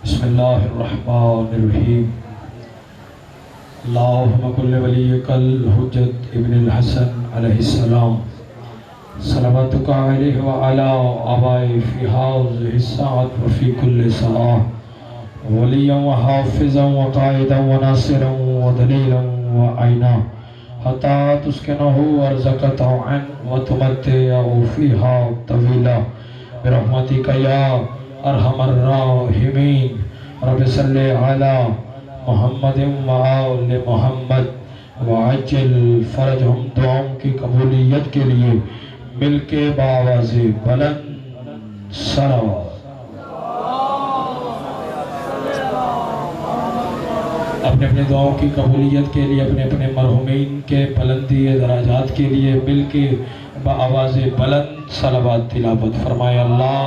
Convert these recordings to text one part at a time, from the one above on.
بسم اللہ الرحمن الرحیم اللہم کل ولیک الحجت ابن الحسن علیہ السلام صلواتک علیہ وعلا آبائی فی حاضر الساعت وفی کل ساعت ولیا وحافظا وقائدا وناصرا ودلیلا وعینا حتی تسکنہو ارزق طوعا وتمتعو فیہا طویلا برحمتک یا ارحم الراحمین رب صلی علی محمد وآل محمد وعجل فرجہم. دعاؤں کی قبولیت کے لیے مل کے باواز بلند صلوات. اپنے اپنے دعاؤں کی قبولیت کے لیے اپنے اپنے مرحومین کے بلندی درجات کے لیے مل کے باواز بلند صلوات تلاوت فرمائے. اللہ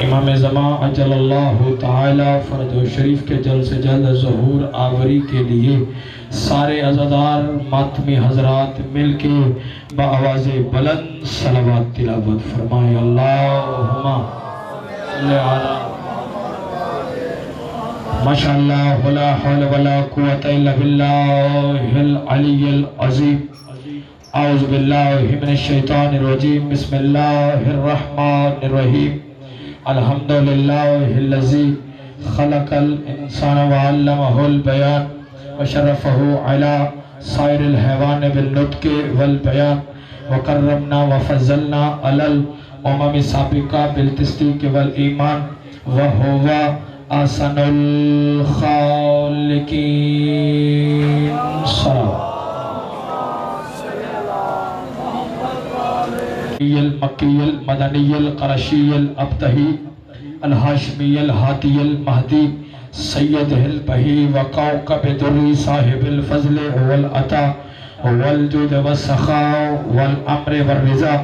امام زمان عجل اللہ تعالی فرج و شریف کے جلد سے جلد ظہور آوری کے لیے سارے عزادار ماتمی حضرات مل کے بآواز بلند صلوات تلاوت فرمائے. اللہم صلی علی ماشاءاللہ ولا حول ولا قوة الا باللہ العلی العظیم. اعوذ باللہ من الشیطان الرجیم. بسم اللہ الرحمن الرحیم. الحمدللہ الذی خلق الانسان وعلمہ البیان وشرفہ علی سائر الحیوان بالنطق والبیان وکرمنا وفضلنا علی الامم السابقہ بالتصدیق والایمان وہو احسن الخالقین. صلوات. المکی المدنی القرشی الابتہی الہاشمی الہاتی المہدی سید البہی وکوکب دری صاحب الفضل والعطا والجود والسخاء والامر والرضا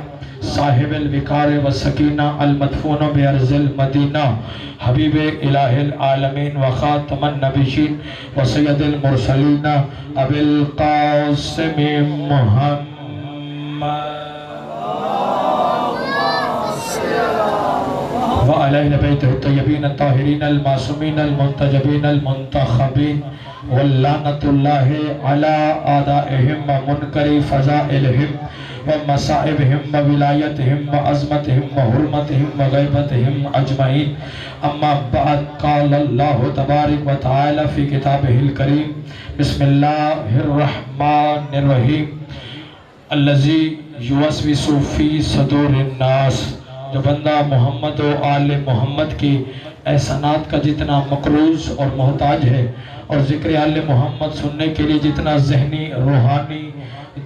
صاحب الوقار والسکینہ المدفون بارض المدینہ حبیب الہ العالمین وخاتم النبیین وسید المرسلین ابی القاسم محمد وعلى بيته الطيبين الطاهرين المعصومين المنتجبين المنتخبين واللعنة الله على أعدائهم ومنكر فضائلهم ومصائبهم وولايتهم وعظمتهم وحرمتهم وغيبتهم أجمعين. أما بعد قال الله تبارك وتعالى في كتابه الكريم بسم الله الرحمن الرحيم الذي يوسوس في صدور الناس. جو بندہ محمد و آل محمد کی احسانات کا جتنا مقروض اور محتاج ہے اور ذکر آل محمد سننے کے لیے جتنا ذہنی روحانی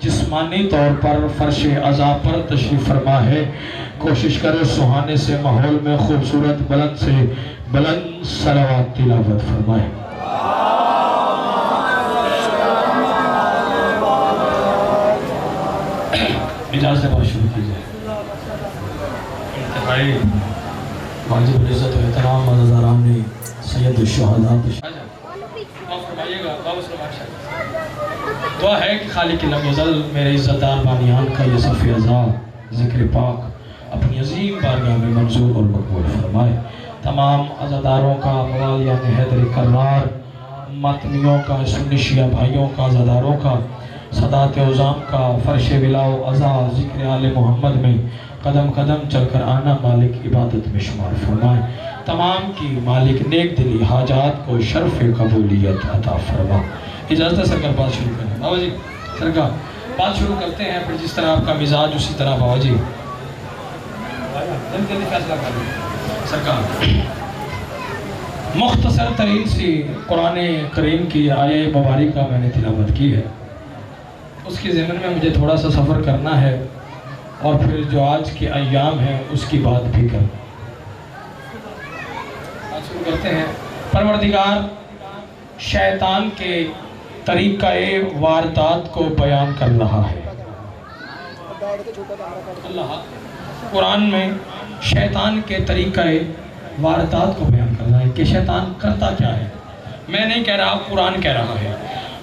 جسمانی طور پر فرش عزا پر تشریف فرما ہے، کوشش کرے سہانے سے ماحول میں خوبصورت بلند سے بلند صلوات تلاوت فرمائے. اجازت بات شروع کیجئے. واجب العزت و احترام عزاداران نے سید الشہداء دعا ہے کہ خالق لم یزل میرے عزتدار بانیان کا یہ صف عزا ذکر پاک اپنی عظیم بارگاہ میں منظور اور مقبول فرمائے. تمام عزاداروں کا موالیان حیدر کرار ماتمیوں کا سنی شیعہ بھائیوں کا عزاداروں کا صدات عظام کا فرش ولا و عزا ذکر آل محمد میں قدم قدم چل کر آنا مالک عبادت میں شمار فرمائے. تمام کی مالک نیک دلی حاجات کو شرف قبولیت عطا فرما. اجازت سرکار بات شروع کریں. بابا جی سرکار بات شروع کرتے ہیں، پھر جس طرح آپ کا مزاج اسی طرح. بابا جی جلدی فیصلہ کر لیں. سرکار مختصر ترین سی قرآن کریم کی آیہ مبارکہ میں نے تلاوت کی ہے، اس کے ضمن میں مجھے تھوڑا سا سفر کرنا ہے اور پھر جو آج کے ایام ہیں اس کی بات بھی کریں. آج شروع کرتے ہیں. پروردگار شیطان کے طریقہ واردات کو بیان کر رہا ہے. اللہ قرآن میں شیطان کے طریقہ واردات کو بیان کر رہا ہے کہ شیطان کرتا کیا ہے. میں نہیں کہہ رہا، قرآن کہہ رہا ہے.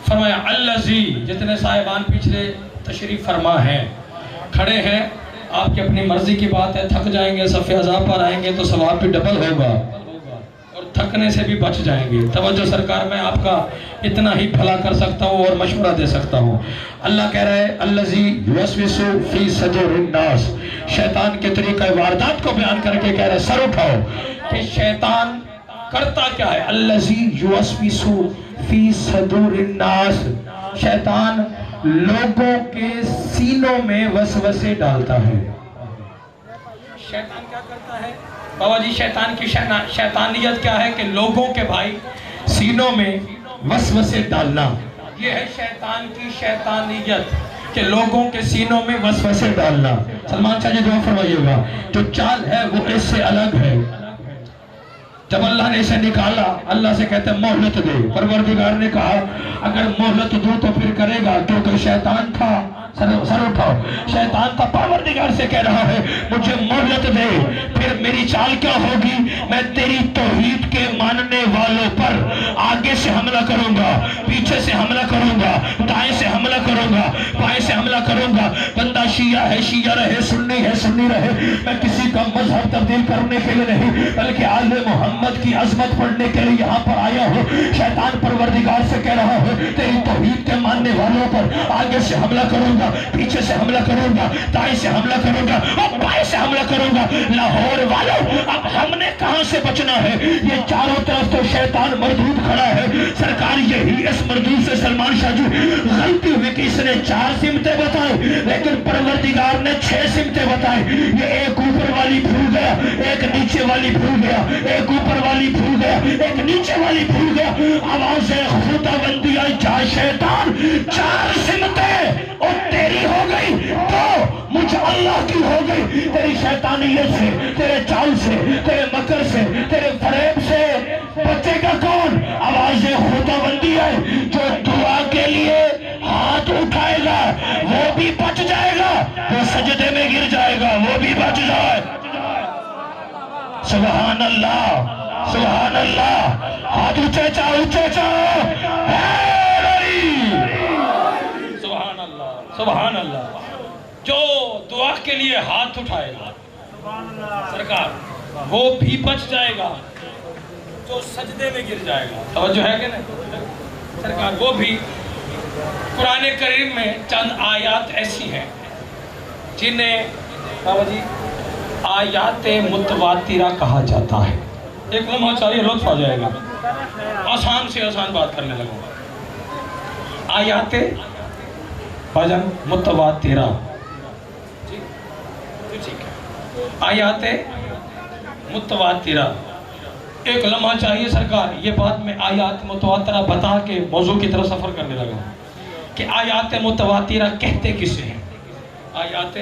فرمایا الذی، جتنے صاحبان پچھلے تشریف فرما ہیں کھڑے ہیں آپ کی اپنی مرضی کی بات ہے، تھک جائیں گے، صف اعضاء پر آئیں گے تو ثواب بھی ڈبل ہوگا اور تھکنے سے بھی بچ جائیں گے۔ توجہ سرکار، میں آپ کا اتنا ہی بھلا کر سکتا ہوں اور مشورہ دے سکتا ہوں۔ اللہ کہہ رہا ہے الذی یوسوس فی صدور الناس، شیطان کے طریقہ واردات کو بیان کر کے کہہ رہا ہے سر اٹھاؤ کہ شیطان کرتا کیا ہے۔ الذی یوسوس فی صدور الناس، شیطان لوگوں کے سینوں میں وسوسے ڈالتا ہے۔ شیطان کیا کرتا ہے بابا جی؟ شیطان کی شیطانیت کیا ہے کہ لوگوں کے بھائی سینوں میں وسوسے ڈالنا، یہ ہے شیطان کی شیطانیت کہ لوگوں کے سینوں میں وسوسے ڈالنا۔ سلمان شاہ جی دعا فرمائیے گا، جو چال ہے وہ اس سے الگ ہے۔ جب اللہ نے اسے نکالا، اللہ سے کہتے ہیں مہلت دے۔ پروردگار نے کہا اگر مہلت دوں تو پھر کرے گا، کیونکہ شیطان تھا۔ سر اٹھاؤ، شیطان تھا، پروردگار سے کہہ رہا ہے مجھے مہلت دے، پھر میری چال کیا ہوگی؟ میں تیری توحید کے ماننے والوں پر آگے سے حملہ کروں گا، پیچھے سے حملہ کروں گا، دائیں سے حملہ کروں گا، بائیں سے حملہ کروں گا۔ بندہ شیعہ ہے شیعہ رہے، سنی ہے سنی رہے، میں کسی کا مذہب تبدیل کرنے کے لیے نہیں بلکہ آل محمد کی عظمت پڑھنے کے لیے یہاں پر آیا ہوں۔ شیطان پروردگار سے کہہ رہا ہے تیری توحید کے ماننے والوں پر آگے سے حملہ کروں گا، پیچھے سے حملہ کروں گا، دائیں سے حملہ کروں گا اور بائیں سے حملہ کروں گا۔ لاہور والوں، اب ہم نے کہاں سے بچنا ہے؟ یہ چاروں طرف تو شیطان مردود کھڑا ہے۔ سرکار یہی اس مردود سے سلمان شاہ جی غلطی ہوئی کہ اس نے 4 سمتیں بتائی لیکن پروردگار نے 6 سمتیں بتائی۔ یہ ایک اوپر والی بھول گیا، ایک نیچے والی بھول گیا، ایک اوپر والی بھول گیا، ایک نیچے والی بھول گیا۔ آوازیں خدا بندی آئی، جا شیطان 4 سمتیں اور تیری ہو گئی تو مجھ اللہ کی ہو گئی۔ تیری شیطانیت سے، تیرے چال سے، تیرے مکر سے، تیرے فریب سے بچے گا کون؟ آوازیں خدا بندی آئی، جو دعا کے لیے ہاتھ اٹھائے گا وہ بھی بچ جائے گا، جو سجدے میں گر جائے گا وہ بھی بچ جائے۔ سبحان اللہ، سبحان اللہ، ہاتھ اونچے چاہو، اونچے چاہو، سبحان اللہ، سبحان اللہ۔ جو دعا کے لیے ہاتھ اٹھائے گا سرکار وہ بھی بچ جائے گا، جو سجدے میں گر جائے گا۔ توجہ ہے کہ نہیں سرکار؟ وہ بھی قرآن کریم میں چند آیات ایسی ہیں جنہیں بابا جی آیات متواترہ کہا جاتا ہے۔ ایک لمحہ چاہیے، لطف آ جائے گا، آسان سے آسان بات کرنے لگوں گا۔ آیات بھاجن متواترہ، ٹھیک ہے، آیات متواترہ۔ ایک لمحہ چاہیے سرکار، یہ بات میں آیات متواترہ بتا کے موضوع کی طرف سفر کرنے لگا کہ آیات متواترہ کہتے کسے ہیں؟ آیات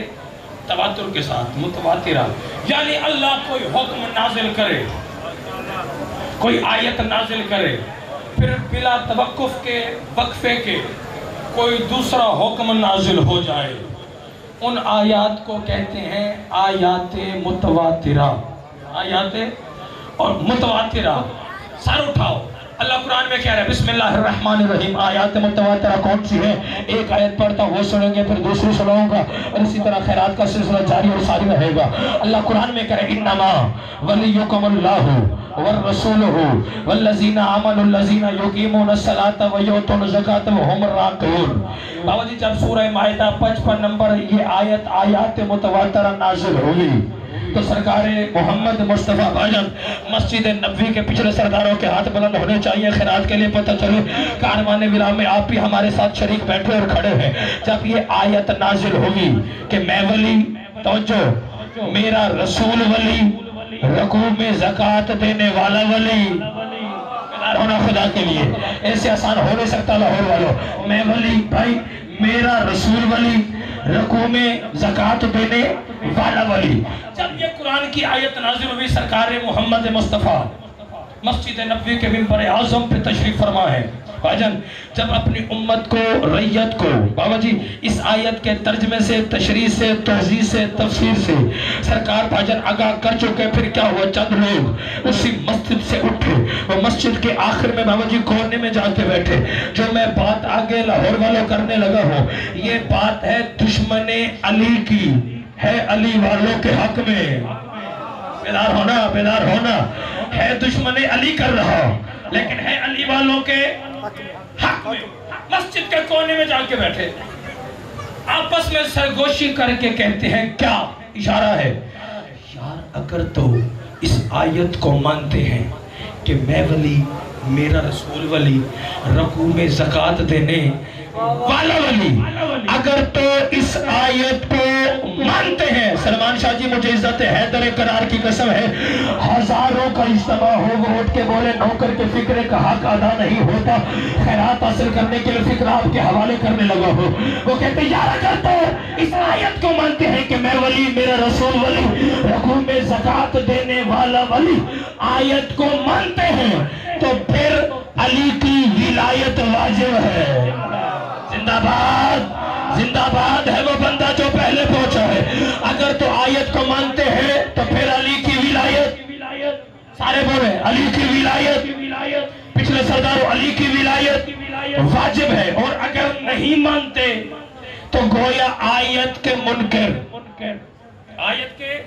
تواتر کے ساتھ متواترہ یعنی اللہ کوئی حکم نازل کرے، کوئی آیت نازل کرے، پھر بلا توقف کے وقفے کے کوئی دوسرا حکم نازل ہو جائے، ان آیات کو کہتے ہیں آیات متواترہ۔ آیات اور متواترہ، سر اٹھاؤ۔ اللہ قرآن میں کہہ رہا ہے بسم اللہ الرحمن الرحیم۔ آیات متواترہ کون سی ہے؟ ایک آیت پڑھتا وہ سنیں گے، پھر دوسری سناؤں گا اور اسی طرح خیرات کا سلسلہ جاری اور ساری رہے گا۔ اللہ قرآن میں کہہ رہا ہے انما ولیکم اللہ والرسولہ والذین آمنوا الذین یقیمون الصلاۃ ویؤتون الزکاۃ وہم راکعون۔ بابا جی جب سورہ مائدہ 55 نمبر یہ آیات متواترہ نازل ہوئی تو سرکار محمد مصطفیٰ بھاجن مسجد نبوی کے پچھلے سرداروں کے ہاتھ بلند ہونے چاہیے خیرات کے لیے، پتہ چلے کاروان ولا میں آپ بھی ہمارے ساتھ شریک بیٹھے اور کھڑے ہیں۔ جب یہ آیت نازل ہوئی کہ میں ولی، توجہ، میرا رسول ولی، رکوع میں زکوٰۃ دینے والا ولی، ہونا خدا کے لیے ایسے آسان ہو نہیں سکتا لاہور والوں۔ میں ولی، بھائی میرا رسول ولی، رکوع میں زکوٰۃ دینے والا ولی۔ جب یہ قرآن کی آیت نازل ہوئی سرکار محمد مصطفیٰ مسجد نبوی کے منبر اعظم پہ تشریف فرما ہے۔ بھاجن جب اپنی امت کو، ریت کو، بابا جی اس آیت کے ترجمے سے، تشریح سے، توضیح سے، تفسیر سے سرکار بھاجن آگاہ کر چکے، پھر کیا ہوا؟ چند لوگ اسی مسجد سے اٹھے، وہ مسجد کے آخر میں بابا جی کونے میں جا کے بیٹھے۔ جو میں بات آگے لاہور والوں کرنے لگا ہوں یہ بات ہے دشمن علی کی، ہے علی والوں کے حق میں، بیدار ہونا بیدار ہونا، ہے دشمن علی کر رہا لیکن ہے علی والوں کے حق میں۔ مسجد کے کونے میں جا کے بیٹھے، آپس میں سرگوشی کر کے کہتے ہیں کیا اشارہ ہے، یار اگر تو اس آیت کو مانتے ہیں کہ میں ولی، میرا رسول ولی، رکوع میں زکوٰۃ دینے والا ولی، اگر تو اس آیت کو مانتے ہیں، سلمان شاہ جی مجھے عزت حیدر قرار کی قسم ہے، ہزاروں کا اجتماع ہو وہ اٹھ کے بولے نوکر کے فکر کا حق ادا نہیں ہوتا، خیرات حاصل کرنے کے لیے فکر آپ کے حوالے کرنے لگا ہو، وہ کہتے ہیں یار اگر تو اس آیت کو مانتے ہیں کہ میں ولی، میرا رسول ولی، رکوع میں زکوٰۃ دینے والا ولی، آیت کو مانتے ہیں تو پھر علی کی ولایت واجب ہے۔ زندہ باد، زندہ باد ہے وہ بندہ جو پہلے پہنچا ہے۔ اگر تو آیت کو مانتے ہیں تو پھر علی کی ولایت، سارے بولے علی کی ولایت، پچھلے سرداروں علی کی ولایت واجب ہے، اور اگر نہیں مانتے تو گویا آیت کے منکر، آیت کے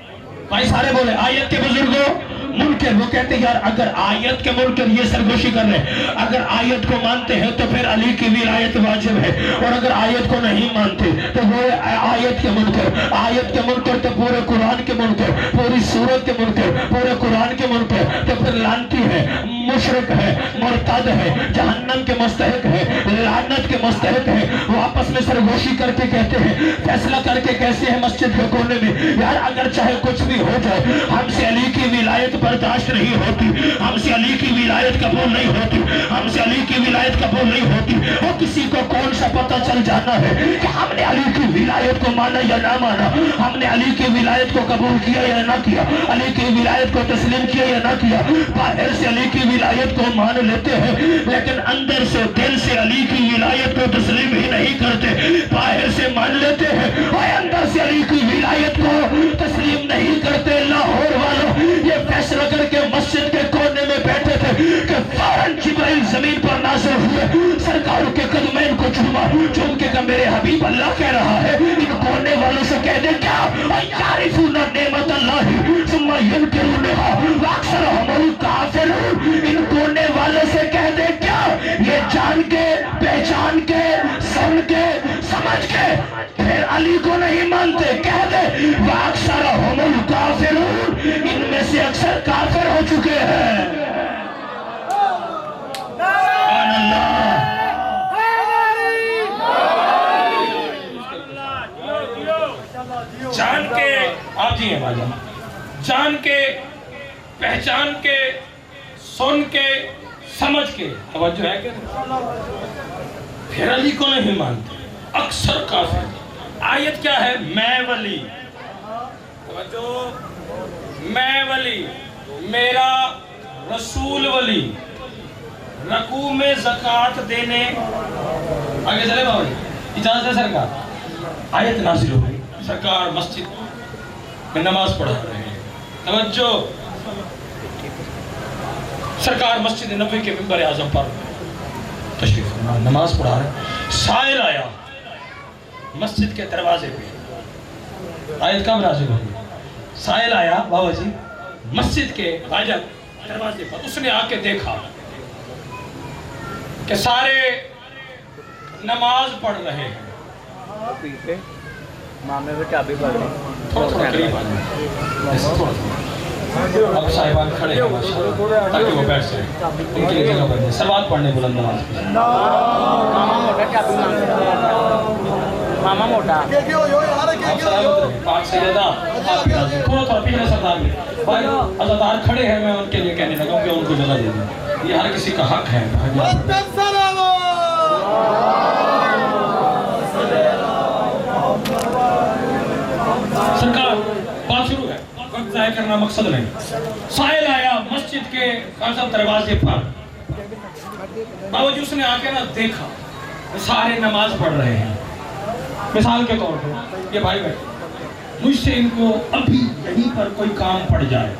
بھائی سارے بولے آیت کے بزرگوں منکر، وہ کہتے ہیں یار اگر آیت کے منکر یہ سرگوشی کر رہے، اگر آیت کو مانتے ہیں تو پھر علی کی ولایت واجب ہے، اور اگر آیت کو نہیں مانتے تو وہ آیت کے منکر، آیت کے منکر تو پورے قرآن کے منکر، پوری سورت کے منکر، پورے قرآن کے منکر، تو پھر لعنتی ہے، مشرک ہے، مرتد ہے، جہنم کے مستحق ہے، لعنت کے مستحق ہے۔ وہ آپس میں سرگوشی کر کے کہتے ہیں، فیصلہ کر کے کیسے ہیں مسجد کے کونے میں، یار اگر چاہے کچھ بھی ہو جائے ہم سے علی کی ولایت برداشت نہیں ہوتی، ہم سے علی کی ولایت قبول نہیں ہوتی، ہم سے علی کی ولایت قبول نہیں ہوتی۔ وہ کسی کو کون سا پتہ چل جانا ہے کہ ہم نے علی کی ولایت کو مانا یا نہ مانا، ہم نے علی کی ولایت کو قبول کیا یا نہ کیا، علی کی ولایت کو تسلیم کیا یا نہ کیا۔ باہر سے علی کی ولایت کو مان لیتے ہیں لیکن اندر سے دل سے علی کی ولایت کو تسلیم ہی نہیں کرتے، باہر سے مان لیتے ہیں اور اندر سے علی کی ولایت کو تسلیم نہیں کرتے۔ لاہور والوں یہ فیصلہ کر کے مسجد کے کونے میں بیٹھے تھے کہ فوراً جبرائیل زمین پر نازل ہوئے، سرکار کے قدمین کو چوما، چوم کے کہا میرے حبیب اللہ کہہ رہا ہے ان کونے والوں سے کہہ دے کیا یعرفون نعمت اللہ ثم ینکرونہا واکثرہم الکافرون، ان کونے والوں سے کہہ دے کیا یہ جان کے پہچان کے سن کے سمجھ کے پھر علی کو نہیں مانتے، کہہ دے واکثرہم الکافرون، ان میں سے اکثر کافر ہو چکے ہیں۔ سبحان اللہ، جان کے آپ جی ہیں بھائی، جان کے پہچان کے سن کے سمجھ کے، توجہ ہے کہ پھر علی کو نہیں مانتے، اکثر کافر۔ آیت کیا ہے؟ میں ولی، توجہ، میں ولی، میرا رسول ولی، رکوع میں زکوٰۃ دینے، آگے چلے بابا جی، اجازت ہے سرکار، آیت نازل ہو گئی، سرکار مسجد میں نماز پڑھا رہے ہیں، توجہ، سرکار مسجد نبوی کے منبر اعظم پر تشریف فرما نماز پڑھا رہے ہیں، سائل آیا مسجد کے دروازے پہ، آیت کب نازل ہوئی؟ سائل آیا بابا جی مسجد کے دروازے پر، اس نے آ کے دیکھا کہ سارے نماز پڑھ رہے ہیں، مامے میں چابی پڑھ رہے ہیں، تھوڑا تھوڑا قریب آ جائیں، اب صاحبان کھڑے ہیں ماشاءاللہ تاکہ وہ بیٹھ سکیں، ان کی جگہ پر جائیں، سلوات پڑھنے بلند نماز کی، ماما موٹا چابی ماما موٹا آپ سلامت رہیں، پاک سیدہ آپ کی ناظرین، تھوڑا تھوڑا پیچھے سردار میں بھائی عزادار کھڑے ہیں، میں ان کے لیے کہنے لگا ہوں کہ ان کو جگہ دے دیں، یہ ہر کسی کا حق ہے۔ سرکار بات شروع ہے، وقت ضائع کرنا مقصد نہیں، سائل آیا مسجد کے دروازے پر، بابا جی اس نے آ کے نہ دیکھا سارے نماز پڑھ رہے ہیں، مثال کے طور پر یہ بھائی بیٹھے، مجھ سے ان کو ابھی یہیں پر کوئی کام پڑ جائے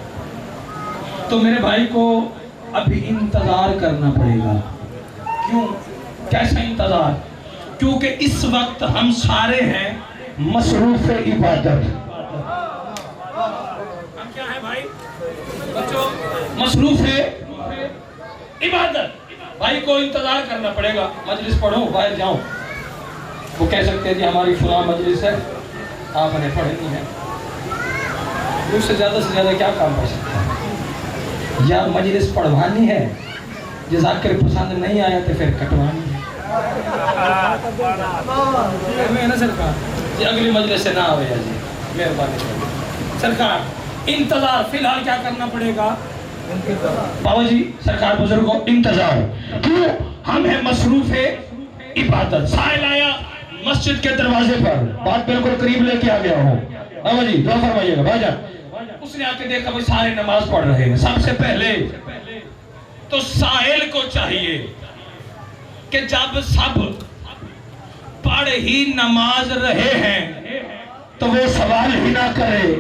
تو میرے بھائی کو ابھی انتظار کرنا پڑے گا۔ کیوں؟ کیسا انتظار؟ کیونکہ اس وقت ہم سارے ہیں مصروف عبادت، کیا ہے بھائی بچوں؟ مصروف ہے عبادت. بھائی کو انتظار کرنا پڑے گا. مجلس پڑھو باہر جاؤ. وہ کہہ سکتے ہیں کہ ہماری فلاں مجلس ہے آپ نے پڑھنی ہے. اس سے زیادہ کیا کام کر سکتے ہیں؟ یا مجلس پڑھوانی ہے، جزاکر پسند نہیں آیا تو پھر کٹوانی ہے. نا سرکار جی اگلی مجلس سے نہ آئے جی مہربانی سرکار. انتظار فی الحال کیا کرنا پڑے گا؟ بابا جی سرکار بزرگوں انتظار. کیوں؟ ہم ہیں مصروف ہے عبادت. سائل آیا مسجد کے دروازے پر، بات بالکل قریب لے کے آ گیا ہوں. بابا جی دعا فرمائیے گا بھائی جان. اس نے آ کے دیکھا بھائی سارے نماز پڑھ رہے ہیں. سب سے پہلے تو سائل کو چاہیے کہ جب سب پڑھ ہی نماز رہے ہیں تو وہ سوال ہی نہ کرے.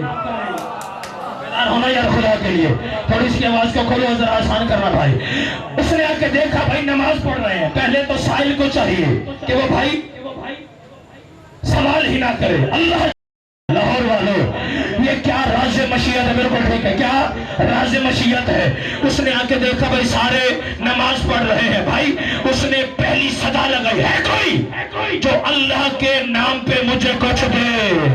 بیدار ہونا یار خدا کے لیے. تھوڑی اس کی آواز کو کھولو ذرا آسان کرنا بھائی. اس نے آ کے دیکھا بھائی نماز پڑھ رہے ہیں. پہلے تو سائل کو چاہیے کہ وہ بھائی سوال ہی نہ کرے. اللہ لاہور والوں یہ کیا راز مشیت ہے؟ بالکل ٹھیک ہے. کیا راز مشیت ہے؟ اس نے آ کے دیکھا بھائی سارے نماز پڑھ رہے ہیں. بھائی اس نے پہلی صدا لگائی ہے کوئی جو اللہ کے نام پہ مجھے کچھ دے.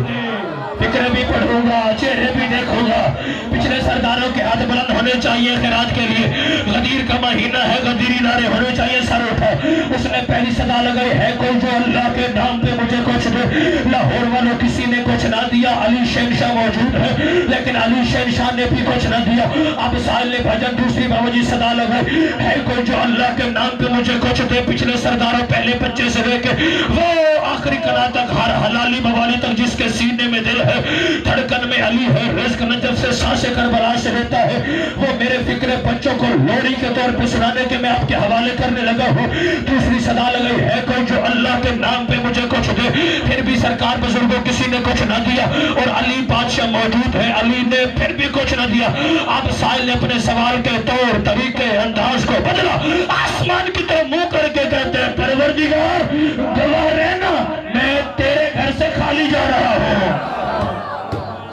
فکر بھی پڑھوں گا، چہرے بھی دیکھوں گا. پچھلے سرداروں کے ہاتھ بلند ہونے چاہیے خیرات کے لیے. غدیر کا مہینہ ہے، غدیری نعرے ہونے چاہیے. سر اٹھا. اس نے پہلی صدا لگائی ہے کوئی جو اللہ کے نام پہ مجھے کچھ دے. لاہور والوں کسی نے کچھ نہ دیا. علی شہنشاہ موجود ہے لیکن علی شہنشاہ نے بھی کچھ نہ دیا. اب سائل نے بھجن دوسری بابا جی صدا لگائی ہے کوئی جو اللہ کے نام پہ مجھے کچھ دے. پچھلے سرداروں پہلے بچے سے لے کے وہ آخری کلا تک ہر حلالی موالی تک جس کے سینے میں دل ہے، دھڑکن میں علی ہے، رزق نجف سے سانس کربلا سے دیتا ہے، وہ میرے فکر بچوں کو لوڑی کے طور پہ سنانے کے میں آپ کے حوالے کرنے لگا ہوں. دوسری صدا لگائی ہے کوئی جو اللہ کے نام پہ مجھے کچھ دے. پھر بھی سرکار بزرگوں کسی نے کچھ نہ دیا اور علی بادشاہ موجود ہے. علی نے پھر بھی کچھ نہ دیا. اب سائل نے اپنے سوال کے طور طریقے انداز کو بدلا. آسمان کی طرف منہ کر کے کہتے ہیں پروردگار گواہ رہنا میں تیرے گھر سے خالی جا رہا ہوں.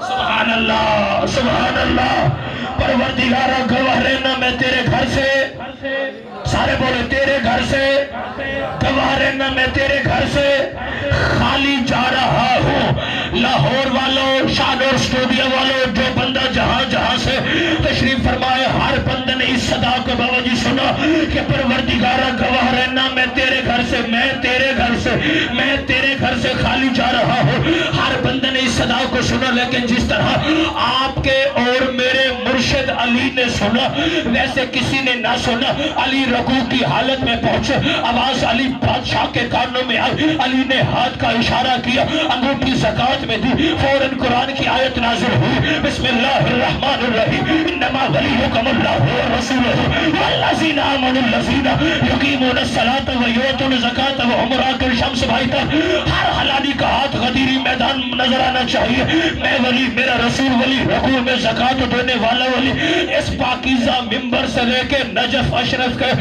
سبحان اللہ سبحان اللہ. پروردگار گواہ رہنا میں تیرے گھر سے، سارے بولے تیرے گھر سے، گواہ رہنا میں تیرے گھر سے خالی جا رہا ہوں. لاہور والوں، شادور اسٹوڈیو والوں، جو بندہ جہاں جہاں سے تشریف فرمائے ہر بندے نے اس صدا کو بابا جی سنا کہ پروردگارہ گواہ رہنا میں تیرے گھر سے، میں تیرے گھر سے، میں تیرے گھر سے خالی جا رہا ہوں. ہر بندے نے اس صدا کو سنا. لیکن جس طرح آپ کے اور میرے مرشد علی نے سنا ویسے کسی نے نہ سنا. علی رکوع کی حالت میں پہنچے، آواز علی بادشاہ کے کانوں میں آئی. علی نے ہاتھ کا اشارہ کیا، انگوٹھی زکات میں دی. فوراً قرآن کی آیت نازل ہوئی، بسم اللہ الرحمن الرحیم، انما ولیکم اللہ ورسولہ والذین آمنوا الذین یقیمون الصلاۃ ویؤتون الزکاۃ وهم راکعون. شمس بھائی تک ہر حلالی کا ہاتھ غدیری میدان نظر آنا چاہیے. میں ولی، میرا رسول ولی، رکوع میں زکات دینے والا ولی. اس پاکیزہ منبر سے لے کے نجف اشرف کے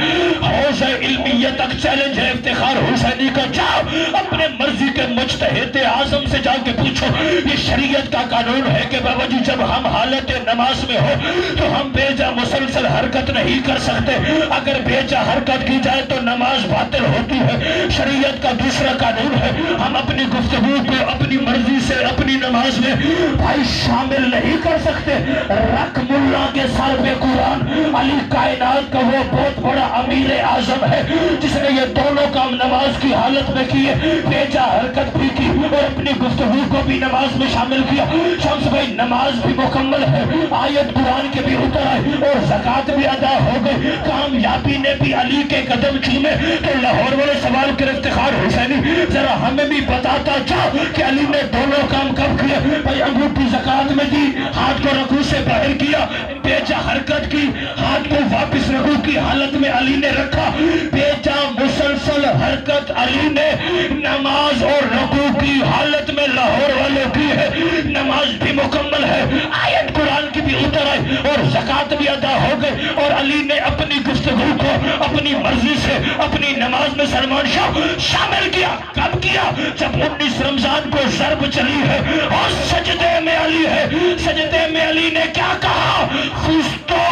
حوض علمیہ تک چیلنج ہے افتخار حسینی کا. جاؤ اپنے مرضی کے مجتہد اعظم سے جا کے پوچھو یہ شریعت کا قانون ہے کہ بابا جی جب ہم حالت نماز میں ہو تو ہم بے جا مسلسل حرکت نہیں کر سکتے. اگر بے جا حرکت کی جائے تو نماز باطل ہوتی ہے. شریعت کا دوسرا قانون ہے ہم اپنی گفتگو کو اپنی مرضی سے اپنی نماز میں بھائی شامل نہیں کر سکتے. رکھ ملا کے سر پہ قرآن. علی کائنات کا وہ بہت بڑا امیر اعظم ہے جس نے یہ دونوں کام نماز کی حالت میں کیے، بے جا حرکت بھی کی اور اپنی گفتگو کو بھی نماز میں شامل کیا. شمس بھائی نماز بھی مکمل ہے، آیت قرآن کے بھی اتر آئے اور زکات بھی ادا ہو گئی. کامیابی نے بھی علی کے قدم چومے. تو لاہور والے سوال کر افتخار حسینی ذرا ہمیں بھی بتاتا جا کہ علی نے دونوں کام کب کیے. بھائی انگوٹھی زکات میں دی، ہاتھ کو رکوع سے باہر کیا، بے جا حرکت کی، ہاتھ کو واپس رکوع کی حالت میں علی نے رکھا. بے جا مسلسل حرکت علی نے نماز اور رکوع کی حالت میں لاہور والوں کی ہے. نماز بھی مکمل ہے، آیت قرآن کی بھی اتر آئی اور زکات بھی ادا ہو گئی اور علی نے اپنی گفتگو کو کو اپنی مرضی سے اپنی نماز میں سلمان شاہ شامل کیا. کب کیا؟ جب 19 رمضان کو ضرب چلی ہے اور سجدے میں علی ہے. سجدے میں علی نے کیا کہا؟ فزتو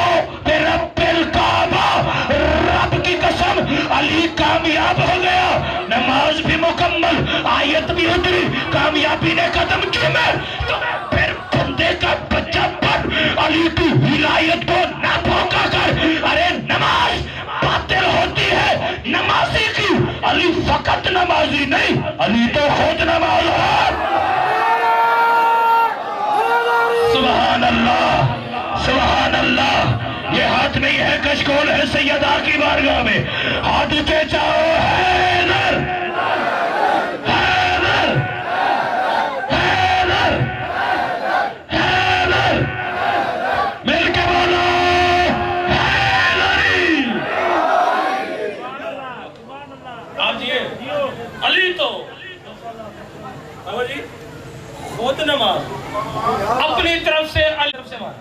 برب الکعبہ، رب کی قسم علی کامیاب ہو گیا. نماز بھی مکمل، آیت بھی اتری، کامیابی نے قدم چومے. تو پھر بندے کا بچہ بن علی کی ولایت کو نہ دھوکا کر. ارے نماز باطل ہوتی ہے نمازی کی، علی فقط نمازی نہیں، علی تو خود نماز ہے. سبحان اللہ، سبحان اللہ. یہ ہاتھ نہیں ہے کشکول ہے سیدہ کی بارگاہ میں. ہاتھ اٹھے جاؤ. حیدر حیدر حیدر حیدر، مل کے بولو حیدری. آپ جی علی تو بابا جی خود نماز اپنی طرف سے علی طرف سے مانا.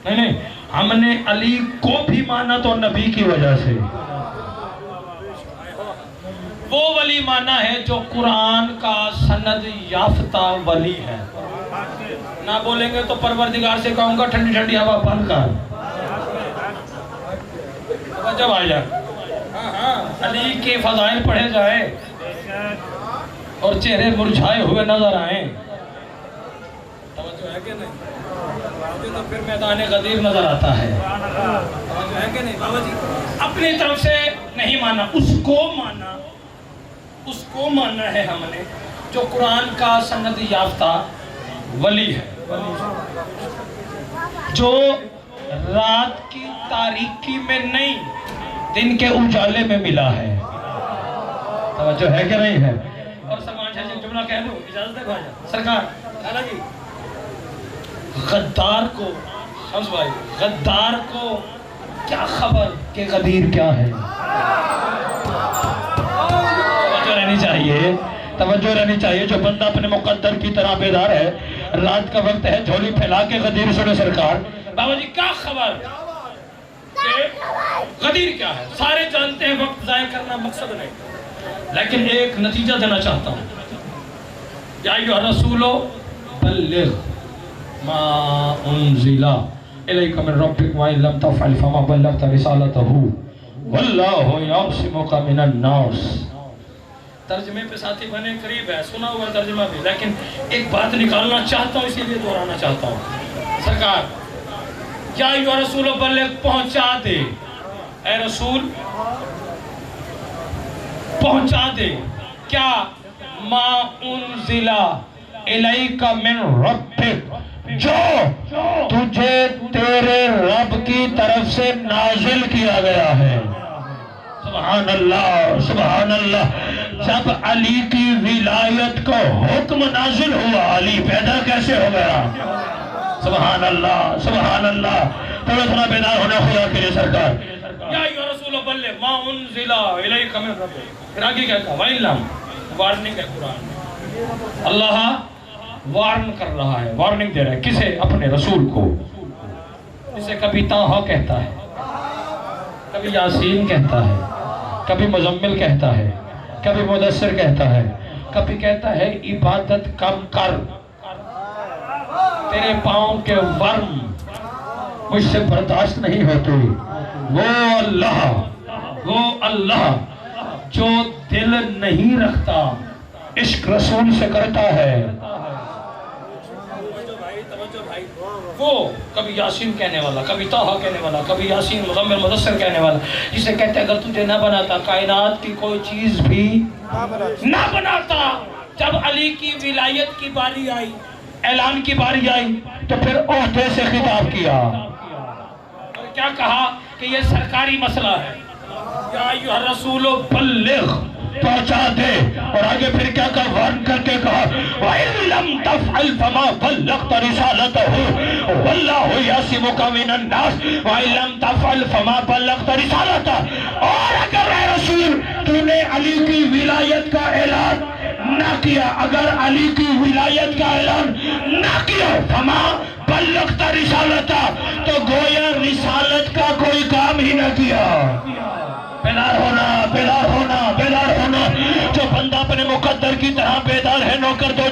نہیں، ہم نے علی کو بھی مانا تو نبی کی وجہ سے. وہ ولی مانا ہے جو قرآن کا سند یافتہ ولی ہے. نہ بولیں گے تو پروردگار سے کہوں گا ٹھنڈی ٹھنڈی ہوا بند کر. جب آ جائے علی کے فضائل پڑھے جائیں اور چہرے مرجھائے ہوئے نظر آئیں، توجہ ہے کہ نہیں؟ تو پھر میدان غدیر نظر آتا ہے. توجہ ہے کہ نہیں بابا جی؟ اپنی طرف سے نہیں مانا، اس کو ماننا ہے ہم نے جو قرآن کا سند یافتہ ولی ہے، جو رات کی تاریکی میں نہیں دن کے اجالے میں ملا ہے. توجہ ہے کہ نہیں ہے؟ اور سلمان شاہ جی جملہ کہہ دوں، اجازت ہے بھائی سرکار. لالا جی غدار کو شمس بھائی، غدار کو کیا خبر کہ غدیر کیا ہے. توجہ رہنی چاہیے. جو بندہ اپنے مقدر کی طرح بیدار ہے، رات کا وقت ہے، جھولی پھیلا کے غدیر سنے سرکار. بابا جی کیا خبر کہ غدیر کیا ہے؟ سارے جانتے ہیں وقت ضائع کرنا مقصد نہیں، لیکن ایک نتیجہ دینا چاہتا ہوں. یا ایھا الرسول بلغ ما انزل الیک من ربک وان لم تفعل فما بلغت رسالته واللہ یعصمک من الناس. ترجمے پہ ساتھی بنے قریب ہے، سنا ہوا ترجمہ بھی، لیکن ایک بات نکالنا چاہتا ہوں، اسی لیے دہرانا چاہتا ہوں. سرکار یا ایھا رسول بلغ، پہنچا دے اے رسول، پہنچا دے کیا؟ ما انزل الیک من ربک، جو تجھے تیرے رب کی طرف سے نازل کیا گیا ہے. سبحان اللہ، سبحان اللہ. جب علی کی ولایت کو حکم نازل ہوا، علی پیدا کیسے ہو گیا؟ سبحان اللہ، سبحان اللہ. تھوڑا تھوڑا بیدار ہونا خدا کے لیے سرکار. یا ایھا رسول بلغ ما انزل الیک من ربک. پھر آگے کیا کہا؟ وَإِلَّمْ، وارننگ ہے قرآن میں. اللہ وارن کر رہا ہے، وارننگ دے رہا ہے. کسے؟ اپنے رسول کو. اسے کبھی تاہا کہتا ہے، کبھی یاسین کہتا ہے، کبھی مزمل کہتا ہے، کبھی مدثر کہتا ہے، کبھی کہتا ہے عبادت کم کر، تیرے پاؤں کے ورم مجھ سے برداشت نہیں ہوتے. وہ اللہ جو دل نہیں رکھتا، عشق رسول سے کرتا ہے. وہ کبھی یاسین کہنے والا، کبھی طٰہٰ کہنے والا، کبھی یاسین مزمل مدثر کہنے والا، جسے کہتے ہیں اگر تجھے نہ بناتا کائنات کی کوئی چیز بھی نہ بناتا. جب علی کی ولایت کی باری آئی، اعلان کی باری آئی، تو پھر عہدے سے خطاب کیا اور کیا کہا کہ یہ سرکاری مسئلہ ہے. یا ایھا الرسول بلغ، پہنچا دے. اور آگے پھر کیا کہا؟ وارن کر کے کہا وَإِن لَمْ تَفْعَلْ فَمَا بَلَّغْتَ رِسَالَتَهُ وَاللَّهُ يَعْصِمُكَ مِنَ النَّاسِ وَإِن لَمْ تَفْعَلْ فَمَا بَلَّغْتَ رِسَالَتَهُ. اور اگر اے رسول تو نے علی کی ولایت کا اعلان نہ کیا، اگر علی کی ولایت کا اعلان نہ کیا، فَمَا بَلَّغْتَ رِسَالَتَهُ، تو گویا رسالت کا کوئی کام ہی نہ کیا.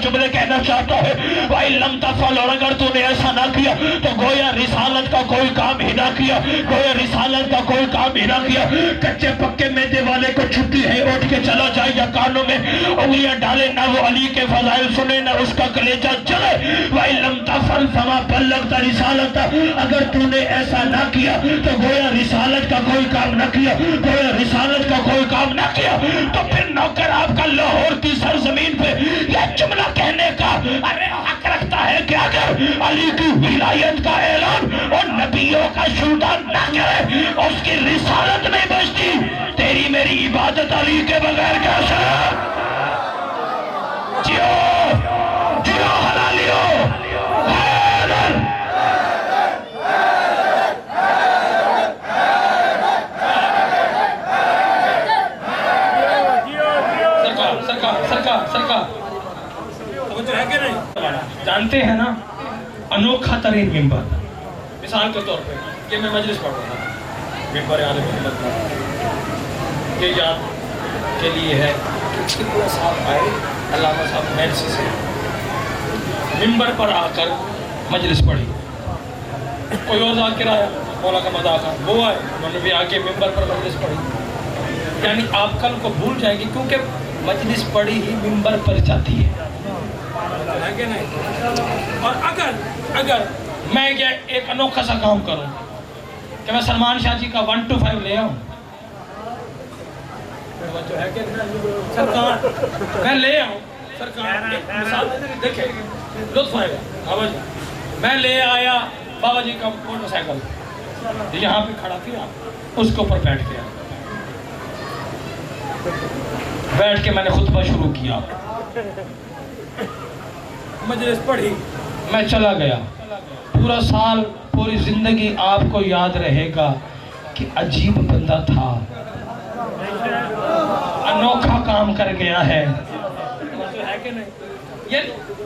جملے کہنا چاہتا ہے وَإِن لَمْ تَفْعَلْ، اور اگر تو نے ایسا نہ کیا تو گویا رسالت کا کوئی کام ہی نہ کیا، گویا رسالت کا کوئی کام ہی نہ کیا۔ کچے پکے میدے والے کو چھٹی ہے اٹھ کے چلا جائے یا کانوں میں انگلیاں ڈالے، نہ وہ علی کے فضائل سنے نہ اس کا کلیجہ جلے۔ وَإِن لَمْ تَفْعَلْ فَمَا بَلَّغْتَ رِسَالَتَهُ، اگر تو نے ایسا نہ کیا تو گویا رسالت کا کوئی کام نہ کیا، گویا رسالت کا کوئی کام نہ کیا۔ تو پھر نوکر آپ کا لاہور کی سرزمین پہ یہ جملہ کہنے کا ارے حق رکھتا ہے کہ اگر علی کی ولایت کا اعلان اور نبیوں کا سلطان نہ کرے، اس کی رسالت نہیں بچتی، تیری میری عبادت علی کے بغیر کیسے؟ جیو جیو حلالیو حیدر۔ سرکار توجہ ہے کہ نہیں؟ جانتے ہیں نا انوکھا ترین ممبر، مثال کے طور پہ یہ میں مجلس پڑھ رہا ہوں، ممبر آل محمد کا یہ یاد کے لیے ہے کہ کتنے صاحب آئے، علامہ صاحب میلسی سے ممبر پر آ کر مجلس پڑھی، کوئی اور ذاکر آیا مولا کا مذاق، وہ آئے انہوں نے بھی آ کے ممبر پر مجلس پڑھی۔ یعنی آپ کل کو بھول جائیں گے کیونکہ مجلس پڑھی ہی ممبر پر جاتی ہے کہ نہیں؟ اور اگر میں یہ ایک انوکھا سا کام کروں کہ میں سلمان شاہ جی کا 1 to 5 لے آؤں، سرکار میں لے آؤں، سرکار مثال دیکھیں لطف آئے گا بابا جی، میں لے آیا بابا جی کا موٹر سائیکل یہاں پہ کھڑا کیا، اس کے اوپر بیٹھ گیا، بیٹھ کے میں نے خطبہ شروع کیا، مجلس پڑھی، میں چلا گیا، پورا سال پوری زندگی آپ کو یاد رہے گا کہ عجیب بندہ تھا، انوکھا کام کر گیا ہے کہ نہیں؟ یہ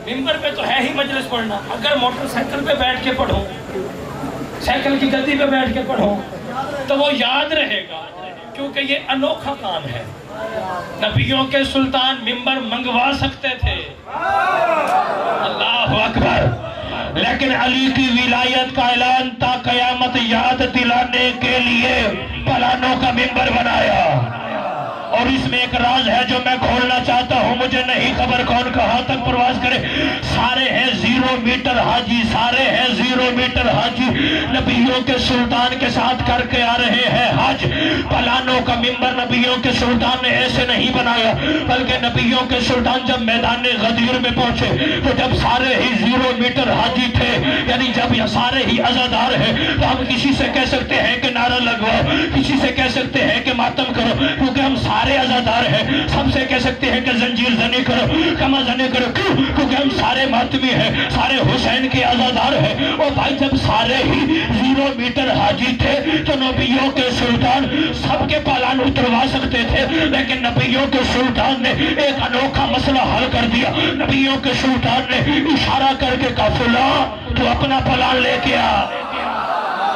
ممبر پہ تو ہے ہی مجلس پڑھنا، اگر موٹر سائیکل پہ بیٹھ کے پڑھوں، سائیکل کی گدی پہ بیٹھ کے پڑھوں تو وہ یاد رہے گا، کیونکہ یہ انوکھا کام ہے۔ نبیوں کے سلطان ممبر منگوا سکتے تھے، اللہ اکبر، لیکن علی کی ولایت کا اعلان تا قیامت یاد دلانے کے لیے پلانوں کا ممبر بنایا۔ اور اس میں ایک راز ہے جو میں کھولنا چاہتا ہوں، مجھے نہیں خبر کون کہاں تک پرواز کرے، سارے ہیں 0 میٹر حاجی، سارے ہیں 0 میٹر حاجی، نبیوں کے سلطان کے ساتھ کر کے آ رہے ہیں حج۔ پلانوں کا ممبر نبیوں کے سلطان نے ایسے نہیں بنایا، بلکہ نبیوں کے سلطان جب میدان غدیر میں پہنچے تو جب سارے ہی 0 میٹر حاجی تھے، یعنی جب یہ سارے ہی عزادار ہیں، تو ہم کسی سے کہہ سکتے ہیں کہ نعرہ لگواؤ، کسی سے کہہ سکتے ہیں کہ ماتم کرو، کیونکہ ہم سارے عزادار ہیں، سب سے کہہ سکتے ہیں کہ زنجیر زنی کرو، کما زنی کرو، کیوں؟ کیونکہ ہم سارے ماتمی ہیں، سارے حسین کے عزادار ہیں۔ اور بھائی جب سارے ہی 0 میٹر حاجی تھے تو نبیوں کے سلطان سب کے پالان اتروا سکتے تھے، لیکن نبیوں کے سلطان نے ایک انوکھا مسئلہ حل کر دیا۔ نبیوں کے سلطان نے اشارہ کر کے کہا فلاں تو اپنا پلان لے کے آ،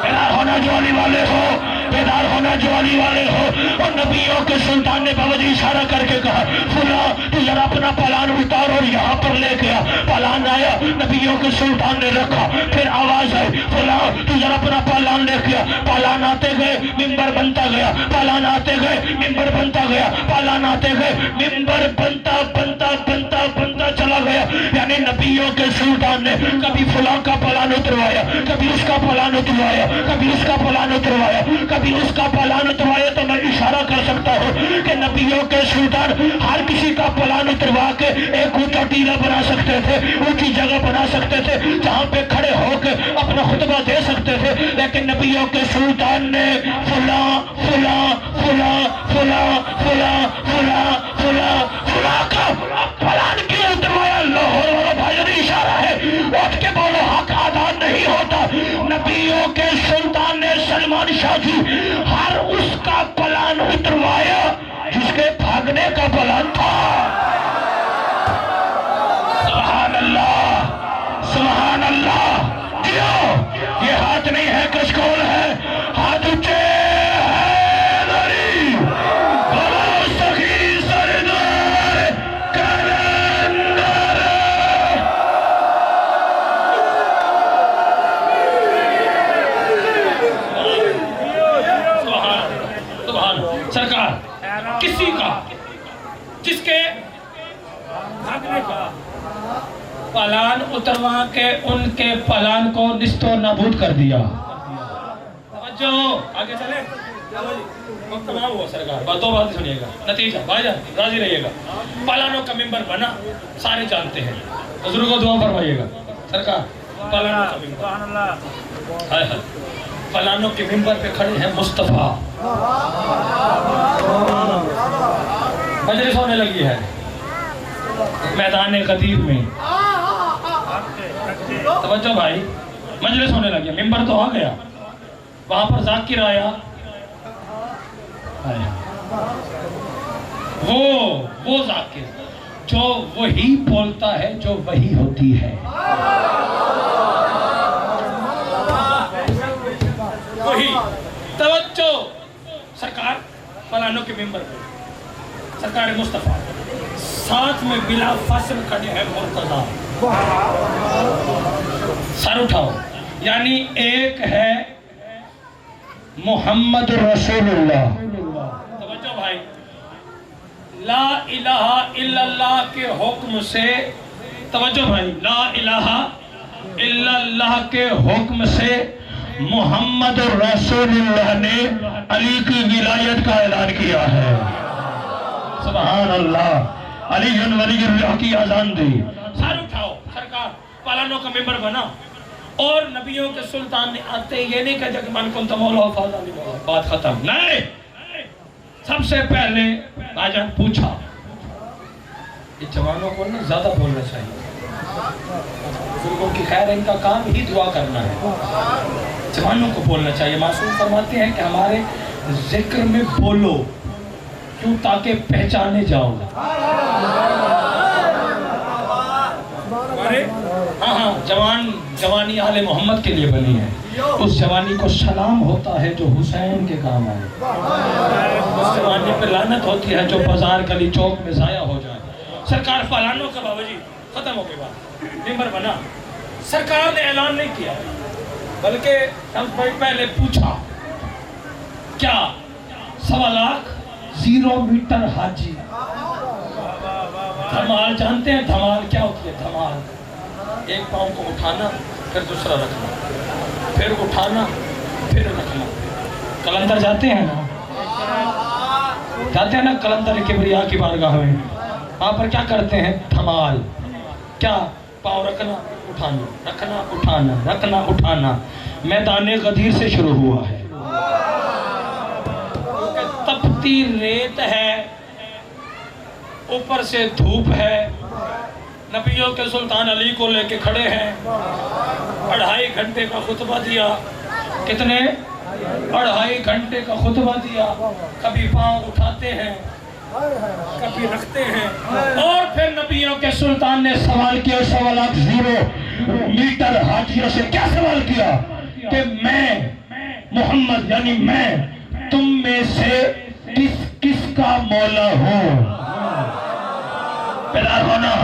بیدار ہونا جو علی والے ہو، بیدار ہونا جو علی والے ہو۔ اور نبیوں کے سلطان نے باوجہ اشارہ کر کے کہا فلاں تو ذرا اپنا پلان اتار اور یہاں پر لے کے آ۔ پلان آیا، نبیوں کے سلطان نے رکھا، پھر آواز آئی فلاں تو ذرا اپنا پلان لے کے آ۔ پلان آتے گئے، ممبر بنتا گیا، پلان آتے گئے، ممبر بنتا گیا، پلان آتے گئے، ممبر بنتا بنتا بنتا بنتا چلا گیا۔ یعنی نبیوں کے سلطان نے کبھی فلاں کا پلان اتروایا، کبھی اس کا پلان اتروایا، کبھی اس کا پلان اتروایا، کبھی اس کا پلان اتروایا۔ تو میں اشارہ کر سکتا ہوں کہ نبیوں کے سلطان ہر کسی کا پلان اتروا کے ایک اونچا ٹیلہ بنا سکتے تھے، اونچی جگہ بنا سکتے تھے جہاں پہ کھڑے ہو کے اپنا خطبہ دے سکتے تھے، لیکن نبیوں کے سلطان نے فلاں فلاں فلاں فلاں فلاں فلاں فلاں فلاں کا پلان کیوں اتروایا؟ لاہور والا بھائی نے اشارہ ہے، اٹھ کے بولو حق ادا نہیں ہوتا۔ نبیوں کے سلطان نے سلمان شاہ جی ہر اس کا پلان اتروایا جس کے بھاگنے کا پلان تھا۔ سبحان اللہ، سبحان اللہ۔ یہ ہاتھ نہیں ہے، کشکول ہے، ہاتھ اونچے اتروا کے ان کے پلان کو نست و نابود کر دیا. توجہ آگے چلے. وقت تمام ہوا سرکار. دو باتیں سنیے گا. نتیجہ بھائی جان راضی رہیے گا. پلانوں کا ممبر بنا سارے جانتے ہیں. حضور کو دعا فرمائیے گا. سرکار پلانوں کا ممبر پلانوں کے ممبر پہ کھڑے ہیں مصطفیٰ. مجلس ہونے لگی ہے میدان غدیر میں. توجہ بھائی مجلس ہونے لگی. ممبر تو آ گیا. وہاں پر ذاکر آیا. وہ ذاکر جو وہی بولتا ہے جو وہی ہوتی ہے. وہی. توجہ سرکار پلانوں کے ممبر پہ سرکار مصطفیٰ ساتھ میں بلا فاصل کھڑے ہیں مرتضیٰ. سر اٹھاؤ. یعنی ایک ہے محمد رسول اللہ. توجہ بھائی لا الہ الا اللہ کے حکم سے. توجہ بھائی لا الہ الا اللہ کے حکم سے محمد رسول اللہ نے علی کی ولایت کا اعلان کیا ہے. سبحان اللہ. علی ولی اللہ کی اذان دی. سر اٹھاؤ. سرکار پلانوں کا ممبر بنا اور نبیوں کے سلطان نے آتے یہ نہیں کہا کہ من کنت مولا فاضا علی مولا. بات ختم. نہیں. سب سے پہلے آجان پوچھا. یہ جوانوں کو نا زیادہ بولنا چاہیے. بزرگوں کی خیر ان کا کام ہی دعا کرنا ہے. جوانوں کو بولنا چاہیے. معصوم فرماتے ہیں کہ ہمارے ذکر میں بولو کیوں تاکہ پہچانے جاؤ. ہاں جوانی آل محمد کے لیے بنی ہے. اس جوانی کو سلام ہوتا ہے جو حسین کے کام آئے. اس جوانی پہ لعنت ہوتی ہے جو بازار گلی چوک میں ضائع ہو جائے. سرکار پلانوں کا بابا جی ختم ہو گئی بات. ممبر بنا. سرکار نے اعلان نہیں کیا بلکہ ہم پہلے پوچھا کیا 1.25 لاکھ 0 میٹر حاجی. دھمال جانتے ہیں دھمال کیا ہوتی ہے؟ دھمال ایک پاؤں کو اٹھانا پھر دوسرا رکھنا پھر اٹھانا پھر رکھنا. قلندر جاتے ہیں نا قلندر کبریا کی بارگاہ میں. وہاں پر کیا کرتے ہیں؟ دھمال. کیا؟ پاؤں رکھنا اٹھانا رکھنا اٹھانا رکھنا اٹھانا. میدان غدیر سے شروع ہوا ہے. تپتی ریت ہے اوپر سے دھوپ ہے. نبیوں کے سلطان علی کو لے کے کھڑے ہیں. 2.5 گھنٹے کا خطبہ دیا. کتنے؟ 2.5 گھنٹے کا خطبہ دیا. کبھی پاؤں اٹھاتے ہیں کبھی رکھتے ہیں. اور پھر نبیوں کے سلطان نے سوال کیا 1.25 لاکھ 0 میٹر حاجیوں سے. کیا سوال کیا؟ کہ میں محمد یعنی میں تم میں سے کس کا مولا ہوں. بیدار ہونا.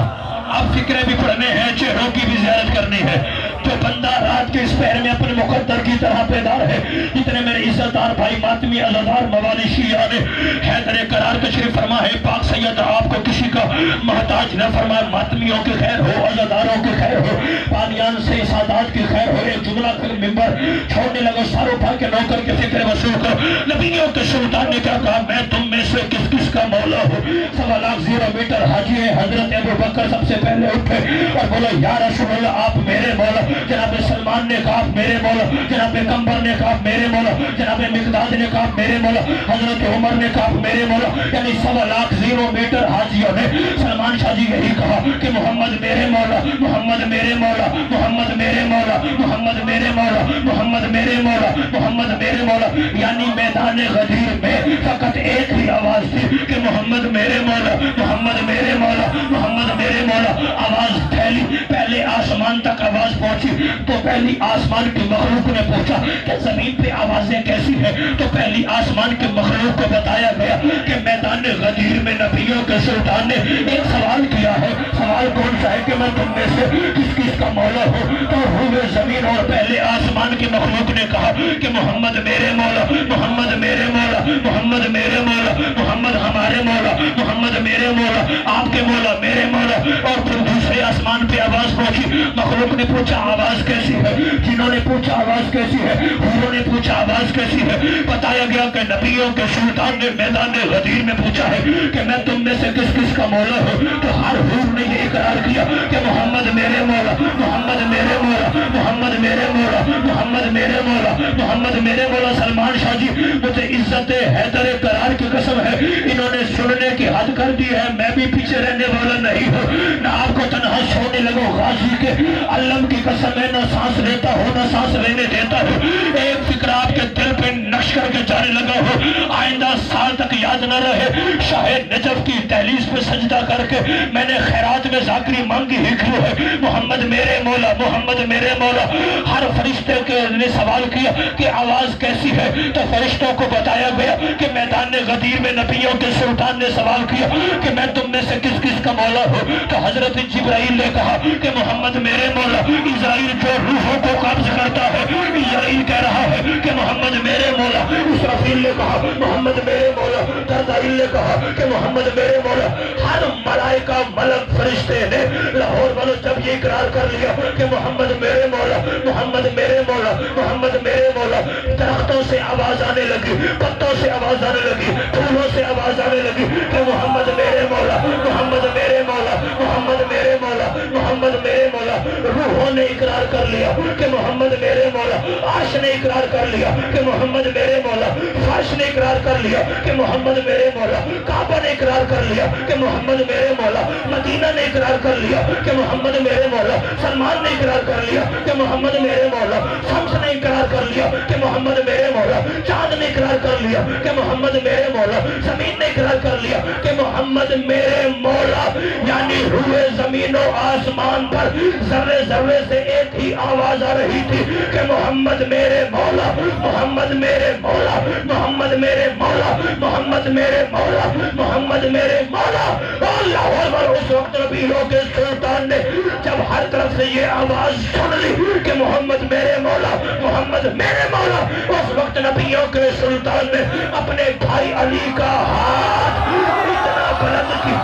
آپ فکریں بھی پڑھنے ہیں چہروں کی بھی زیارت کرنی ہے. جو بندہ رات کے اس پہر میں اپنے مقدر کی طرح بیدار ہے. جتنے میرے عزتدار بھائی ماتمی عزادار موالے شیعہ نے حیدر قرار تشریف فرما ہے. پاک سید آپ کو کسی کا محتاج نہ فرمائے. ماتمیوں کی خیر ہو عزاداروں کی خیر ہو پانیان سے سادات کی خیر ہو. ایک جملہ پھر ممبر چھوڑنے لگو. سار اٹھا کے نوکر کے فکر وصول کرو. نبیوں کے سلطان نے کیا کہا؟ میں تم میں سے کس کا مولا ہوں. 1.25 لاکھ 0 میٹر حاجی ہے. حضرت ابوبکر سب سے پہلے اٹھے اور بولا یا رسول اللہ آپ میرے مولا. جناب سلمان نے کہا میرے مولا. جناب کمبر نے کہا میرے مولا. جناب مقداد نے کہا میرے مولا. حضرت عمر نے کہا میرے مولا. یعنی 1.25 لاکھ 0 میٹر حاجیوں نے سلمان شاہ جی یہی کہا کہ محمد میرے مولا محمد میرے مولا محمد میرے مولا محمد میرے مولا محمد میرے مولا محمد میرے مولا. یعنی میدان غدیر میں فقط ایک ہی آواز تھی کہ محمد میرے مولا محمد میرے مولا محمد میرے مولا. آواز پھیلی. پہلے آسمان تک آواز پہنچی تو پہلی آسمان کی مخلوق نے پوچھا کہ زمین پہ آوازیں کیسی ہیں. تو پہلی آسمان کی مخلوق کو بتایا گیا کہ میدان غدیر میں نبیوں کے سلطان نے ایک سوال کیا ہے. سوال کون سا ہے؟ کہ میں تم میں سے کس کا مولا ہوں. تو ہوئے زمین اور پہلے آسمان کی مخلوق نے کہا کہ محمد میرے مولا، محمد میرے مولا، محمد میرے مولا، محمد ہمارے مولا، محمد میرے مولا، آپ کے مولا، میرے مولا۔ اور پھر دوسرے آسمان پہ آواز پہنچی، مخلوق نے پوچھا آواز کیسی ہے، جنہوں نے پوچھا آواز کیسی ہے، حوروں نے پوچھا آواز کیسی ہے۔ بتایا گیا کہ نبیوں کے سلطان نے میدان غدیر میں پوچھا ہے کہ میں تم میں سے کس کس کا مولا ہوں، تو ہر حور نے یہ اقرار کیا کہ محمد میرے مولا، محمد میرے مولا، محمد میرے مولا، محمد میرے مولا، محمد میرے مولا۔ سلمان شاہ جی مجھے عزت حیدر قرار کی قسم ہے، انہوں نے سننے کی حد کر دی ہے، میں بھی پیچھے رہنے والا نہیں ہوں، نہ آپ کو تنہا چھوڑنے لگو۔ غازی کے علم کی قسم ہے، نہ سانس لیتا ہوں نہ سانس لینے دیتا ہوں، ایک فکر آپ کے دل پہ نقش کر کے جانے لگا ہوں، آئندہ سال تک یاد نہ رہے۔ شاہ نجف کی دہلیز پہ سجدہ کر کے میں نے خیرات میں ذاکری مانگی ہی کیوں ہے، محمد میرے مولا، محمد میرے مولا۔ ہر فرشتے کے نے سوال کیا کہ آواز کیسی ہے، تو فرشتوں کو بتایا گیا کہ میدان غدیر میں نبیوں کے سلطان نے سوال کیا کہ میں تم میں سے کس کس کا مولا ہوں، تو حضرت جبرائیل نے کہا کہ محمد میرے مولا۔ اسرائیل جو روحوں کو قبض کرتا ہے، اسرائیل کہہ رہا ہے کہ محمد میرے مولا۔ اسرافیل نے کہا محمد میرے مولا، جرائیل نے کہا کہ محمد میرے مولا۔ ہر ملائکہ ملک فرشتے نے لاہور والوں جب یہ اقرار کر لیا کہ محمد میرے مولا، محمد میرے مولا، محمد میرے مولا، درختوں سے آواز آنے لگی، پتوں سے آواز آنے لگی، پھولوں سے آواز آنے لگی کہ محمد میرے مولا، محمد میرے مولا، محمد میرے مولا، محمد میرے مولا۔ روحوں نے اقرار کر لیا کہ محمد میرے مولا، عرش نے اقرار کر لیا کہ محمد میرے مولا، فرش نے اقرار کر لیا کہ محمد میرے مولا، کعبہ نے اقرار کر لیا کہ محمد میرے مولا، مدینہ نے اقرار کر لیا کہ محمد میرے مولا، سلمان نے اقرار کر لیا کہ محمد میرے مولا، شمس نے اقرار کر لیا کہ محمد میرے مولا، چاند نے اقرار کر لیا کہ محمد میرے مولا، زمین نے اقرار کر لیا کہ محمد میرے مولا۔ یعنی روئے زمین و آسمان پر ذرے ذرے سے ایک ہی آواز آ رہی تھی کہ محمد میرے مولا، محمد میرے مولا، محمد میرے مولا، محمد میرے مولا، محمد میرے مولا۔ اور لاہور والوں اس وقت نبیوں کے سلطان نے جب ہر طرف سے یہ آواز سن لی کہ محمد میرے مولا، محمد میرے مولا، اس وقت نبیوں کے سلطان نے اپنے بھائی علی کا ہاتھ اتنا بلند کیا،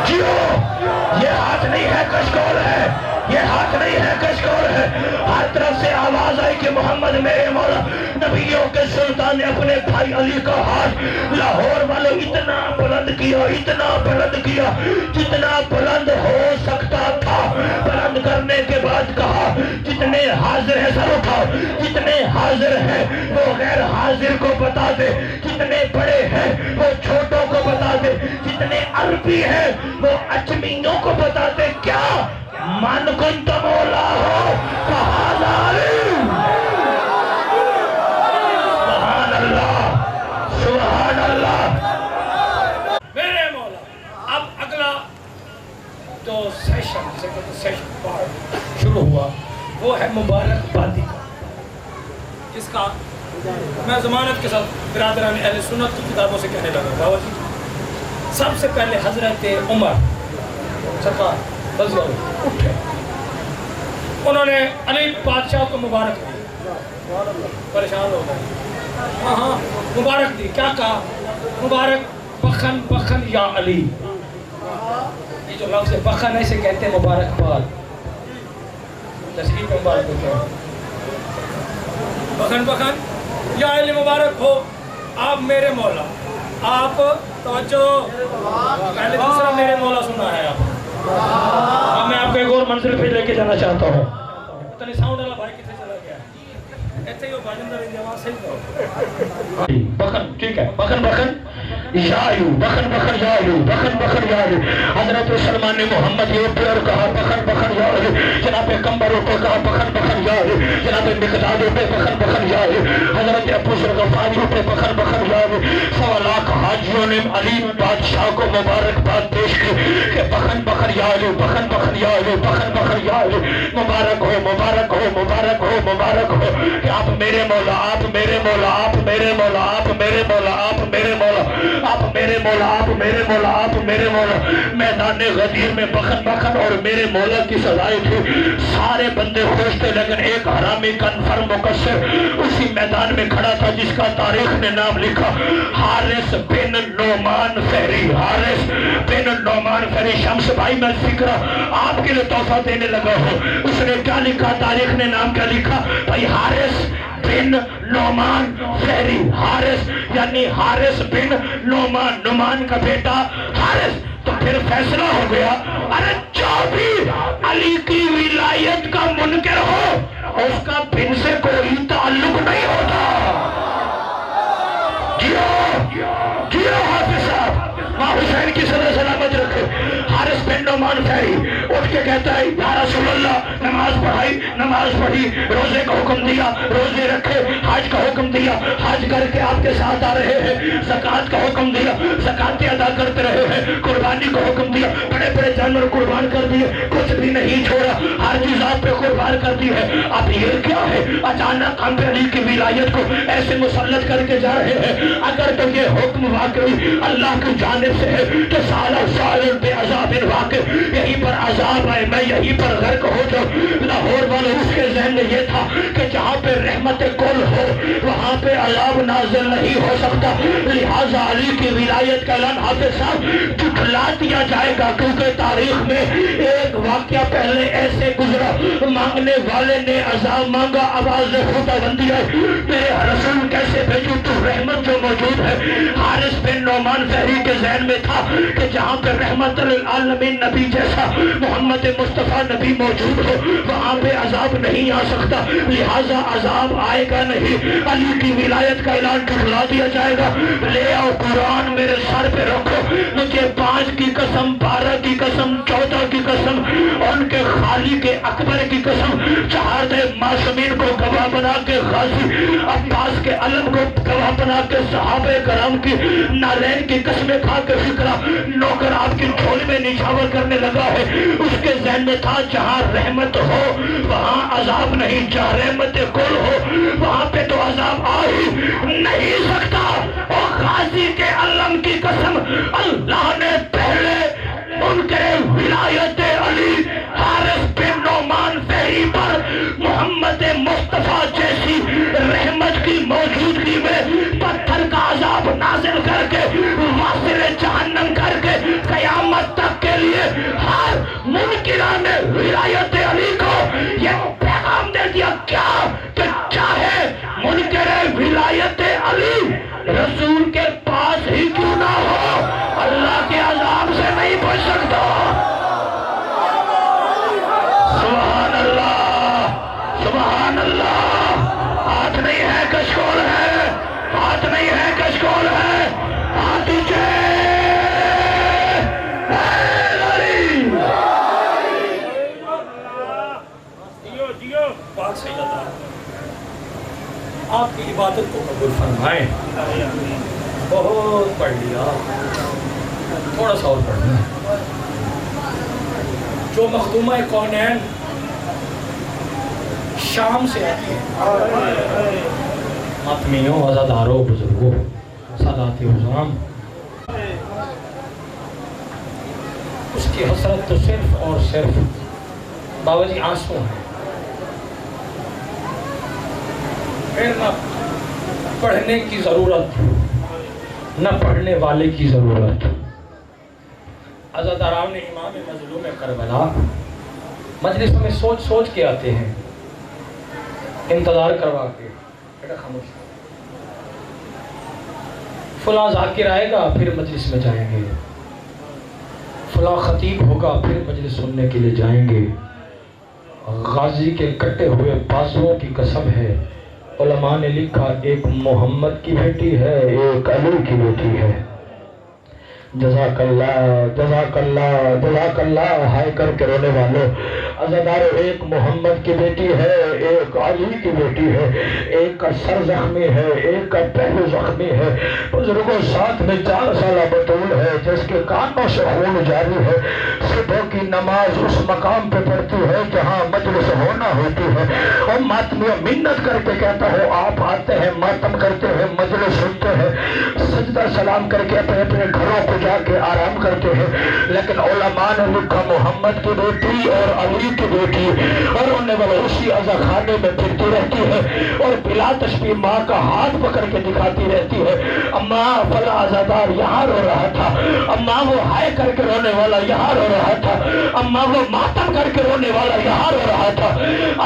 جیو یہ ہاتھ نہیں ہے کشکول ہے، یہ ہاتھ نہیں ہے کشکول ہے۔ ہر طرف سے آواز آئی کہ محمد میرے مولا۔ نبیوں کے سلطان نے اپنے بھائی علی کا ہاتھ لاہور والوں اتنا بلند کیا، اتنا بلند کیا جتنا بلند ہو سکتا تھا۔ بلند کرنے کے بعد کہا جتنے حاضر ہیں سر اٹھاؤ، جتنے حاضر ہیں وہ غیر حاضر کو بتا دے، جتنے بڑے ہیں وہ چھوٹوں کو بتا دے، جتنے عربی ہیں وہ اجمیوں کو بتا دے۔ کیا من کنت مولا ہو فہذا علی، سبحان اللہ، سبحان اللہ میرے مولا۔ اب اگلا جو سیشن جسے کہتے ہیں سیشن پارٹ شروع ہوا وہ ہے مبارک بادی کا، جس کا میں ضمانت کے ساتھ برادران اہل سنت کی کتابوں سے کہنے لگا بابا جی۔ سب سے پہلے حضرت عمر سرکار رضی اللہ اٹھے، انہوں نے علی بادشاہ کو مبارک دی، پریشان ہو گئے، ہاں مبارک دی، کیا کہا؟ مبارک بخن بخن یا علی۔ یہ جو لفظ بخن ہے اسے کہتے ہیں مبارک باد، تصحیح میں مبارک ہوتا ہے، بخن بخن یا علی مبارک ہو آپ میرے مولا۔ آپ توجہ، پہلے دوسرا میرے مولا سنا ہے آپ، اب میں آپ کو ایک اور منزل پہ لے کے جانا چاہتا ہوں۔ اتنی ساؤنڈ والا بھائی کتنے چلا گیا ایسے ہی وہ باجندہ رہی آواز صحیح کرو۔ بخن ٹھیک ہے، بخن بخن یایو، بخن بخن یایو، بخن بخن یایو۔ حضرت سلمان نے محمد یہ پر کہا بخن بخن یایو، جناب کمبروں کو کہا بخن بخن یایو، جناب مقدادوں پہ بخن بخن یایو، حضرت ابو ذر غفاری پہ بخن بخن یایو۔ 1.25 لاکھ حاجیوں نے علی بادشاہ کو مبارکباد پیش کی کہ بخن بخن یایو، بخن بخن یایو، بخن بخن یایو، مبارک ہو، مبارک ہو، مبارک ہو، مبارک ہو کہ آپ میرے مولا، آپ میرے مولا، آپ میرے مولا، آپ میرے مولا، آپ میرے مولا، آپ میرے مولا آپ، میرے مولا آپ، میرے مولا۔ میدان غدیر میں بخن بخن اور میرے مولا کی سزائے تھی، سارے بندے خوش تھے، لیکن ایک حرامی کنفرم مقصر اسی میدان میں کھڑا تھا جس کا تاریخ نے نام لکھا، حارث بن نعمان فہری، حارث بن نعمان فہری۔ شمس بھائی میں فکر آپ کے لیے تحفہ دینے لگا ہوں، اس نے کیا لکھا، تاریخ نے نام کیا لکھا بھائی، حارث بن نعمان فہری، حارث یعنی حارث بن نعمان، نعمان کا بیٹا حارث۔ تو پھر فیصلہ ہو گیا، ارے جو بھی علی کی ولایت کا منکر ہو اس کا بن سے کوئی تعلق نہیں ہوتا۔ جیو حافظ صاحب، ماں حسین کی صدر سلامت رکھے۔ حارث بن نعمان فہری اٹھ کے کہتا ہے، یا رسول اللہ، نماز پڑھائی، نماز پڑھی، روزے کا حکم دیا، روزے رکھے، حج کا حکم دیا، حج کر کے آپ کے ساتھ آ رہے ہیں، زکوٰۃ کا حکم دیا، زکوٰۃ ادا کرتے رہے ہیں، قربانی کا حکم دیا، بڑے بڑے جانور قربان کر دیے، کچھ بھی نہیں چھوڑا، ہر چیز آپ پہ قربان کر دی ہے۔ اب یہ کیا ہے، اچانک ہم پہ علی کی ولایت کو ایسے مسلط کر کے جا رہے ہیں؟ اگر تو یہ حکم واقعی اللہ کی جانب سے ہے تو سالہ سال بے عذاب واقع، یہیں پر عذاب آئے، میں یہیں پر غرق ہو جاؤں۔ لاہور والے اس کے ذہن میں یہ تھا کہ جہاں پہ رحمت کل ہو وہاں پہ عذاب نازل نہیں ہو سکتا، لہٰذا علی کی ولایت کا اعلان حافظ صاحب جھٹلا دیا جائے گا، کیونکہ تاریخ میں ایک واقعہ پہلے ایسے گزرا، مانگنے والے نے عذاب مانگا، آواز خدا بندی ہے، میرے رسول کیسے بھیجوں تو رحمت جو موجود ہے۔ حارث بن نعمان فہری کے ذہن میں تھا کہ جہاں پہ رحمت للعالمین نبی جیسا محمد مصطفیٰ نبی موجود ہو وہاں پہ عذاب نہیں آ سکتا، لہٰذا عذاب آئے گا نہیں، علی کی ولایت کا اعلان جھٹلا دیا جائے گا۔ لے آؤ قرآن میرے سر پہ رکھو، مجھے 5 کی قسم، 12 کی قسم، 14 کی قسم، ان کے خالق اکبر کی قسم، چہارے معصومین کو گواہ بنا کے، غازی عباس کے علم کو گواہ بنا کے، صحابہ کرام کی نالین کی قسمیں کھا کے فکرہ نوکر آپ کی جھولی میں نچھاور کرنے لگا ہے۔ اس کے ذہن میں تھا جہاں رحمت ہو وہاں عذاب نہیں، جہاں رحمت کل ہو وہاں پہ تو عذاب آ ہی نہیں سکتا۔ اور غازی کے علم کی قسم، اللہ نے پہلے منکر ولایت علی حارث بن نعمان فہری پر محمد مصطفیٰ جیسی رحمت کی موجودگی میں پتھر کا عذاب نازل کر کے، واصل جہنم کر کے، قیامت تک کے لیے ہر منکران ولایت علی کو یہ پیغام دے دیا کیا کہ چاہے منکر ولایت علی رسول کے پاس ہی کیوں نہ ہو، اللہ کے عذاب سے نہیں بچ سکتا۔ سبحان اللہ، سبحان اللہ۔ ہاتھ نہیں ہے کشکول ہے، ہاتھ نہیں ہے کشکول ہے، ہاتھ نیچے۔ پاک سیدہ آپ کی عبادت کو قبول فرمائیں۔ بہت پڑھ لیا، تھوڑا سا اور پڑھنا ہے۔ جو مخدومہ کونین شام سے آتی ہے، ماتمیوں، عزاداروں، بزرگوں، سادات عظام، اس کی حسرت تو صرف اور صرف بابا جی آنسو ہیں، پھر نہ پڑھنے کی ضرورت نہ پڑھنے والے کی ضرورت۔ عزاداران نے امام مظلوم کربلا مجلس میں سوچ سوچ کے آتے ہیں، انتظار کروا کے، بیٹا خاموش، فلاں ذاکر آئے گا پھر مجلس میں جائیں گے، فلاں خطیب ہوگا پھر مجلس سننے کے لیے جائیں گے۔ غازی کے کٹے ہوئے بازوؤں کی قسم ہے، علماء نے لکھا ایک محمد کی بیٹی ہے، ایک علی کی بیٹی ہے۔ جزاک اللہ، جزاک اللہ، جزاک اللہ، ہائے کر کے رونے والوں، عزادارو، ایک محمد کی بیٹی ہے، ایک علی کی بیٹی ہے، ایک کا سر زخمی ہے، ایک کا پہلو زخمی ہے۔ بزرگوں ساتھ میں 4 سالہ بطول ہے جس کے کانوں سے خون جاری ہے۔ صبح کی نماز اس مقام پہ پڑھتی ہے جہاں مجلس ہونا ہوتی ہے، اور ماتمیوں منت کر کے کہتا ہو آپ آتے ہیں، ماتم کرتے ہیں، مجلس سنتے ہیں، سجدہ سلام کر کے اپنے اپنے گھروں کو جا کے آرام کرتے ہیں۔ لیکن علماء نے لکھا محمد کی بیٹی اور علی کی بیٹی اور انہیں والا اسی عزا خانے میں پھرتی رہتی ہے اور بلا تشبیہ ماں کا ہاتھ پکڑ کے دکھاتی رہتی ہے، اماں فلاں عزادار یہاں رو رہا تھا، اماں وہ ہائے کر کے رونے والا یہاں رو رہا تھا، اماں وہ ماتم کر کے رونے والا یہاں رو رہا تھا۔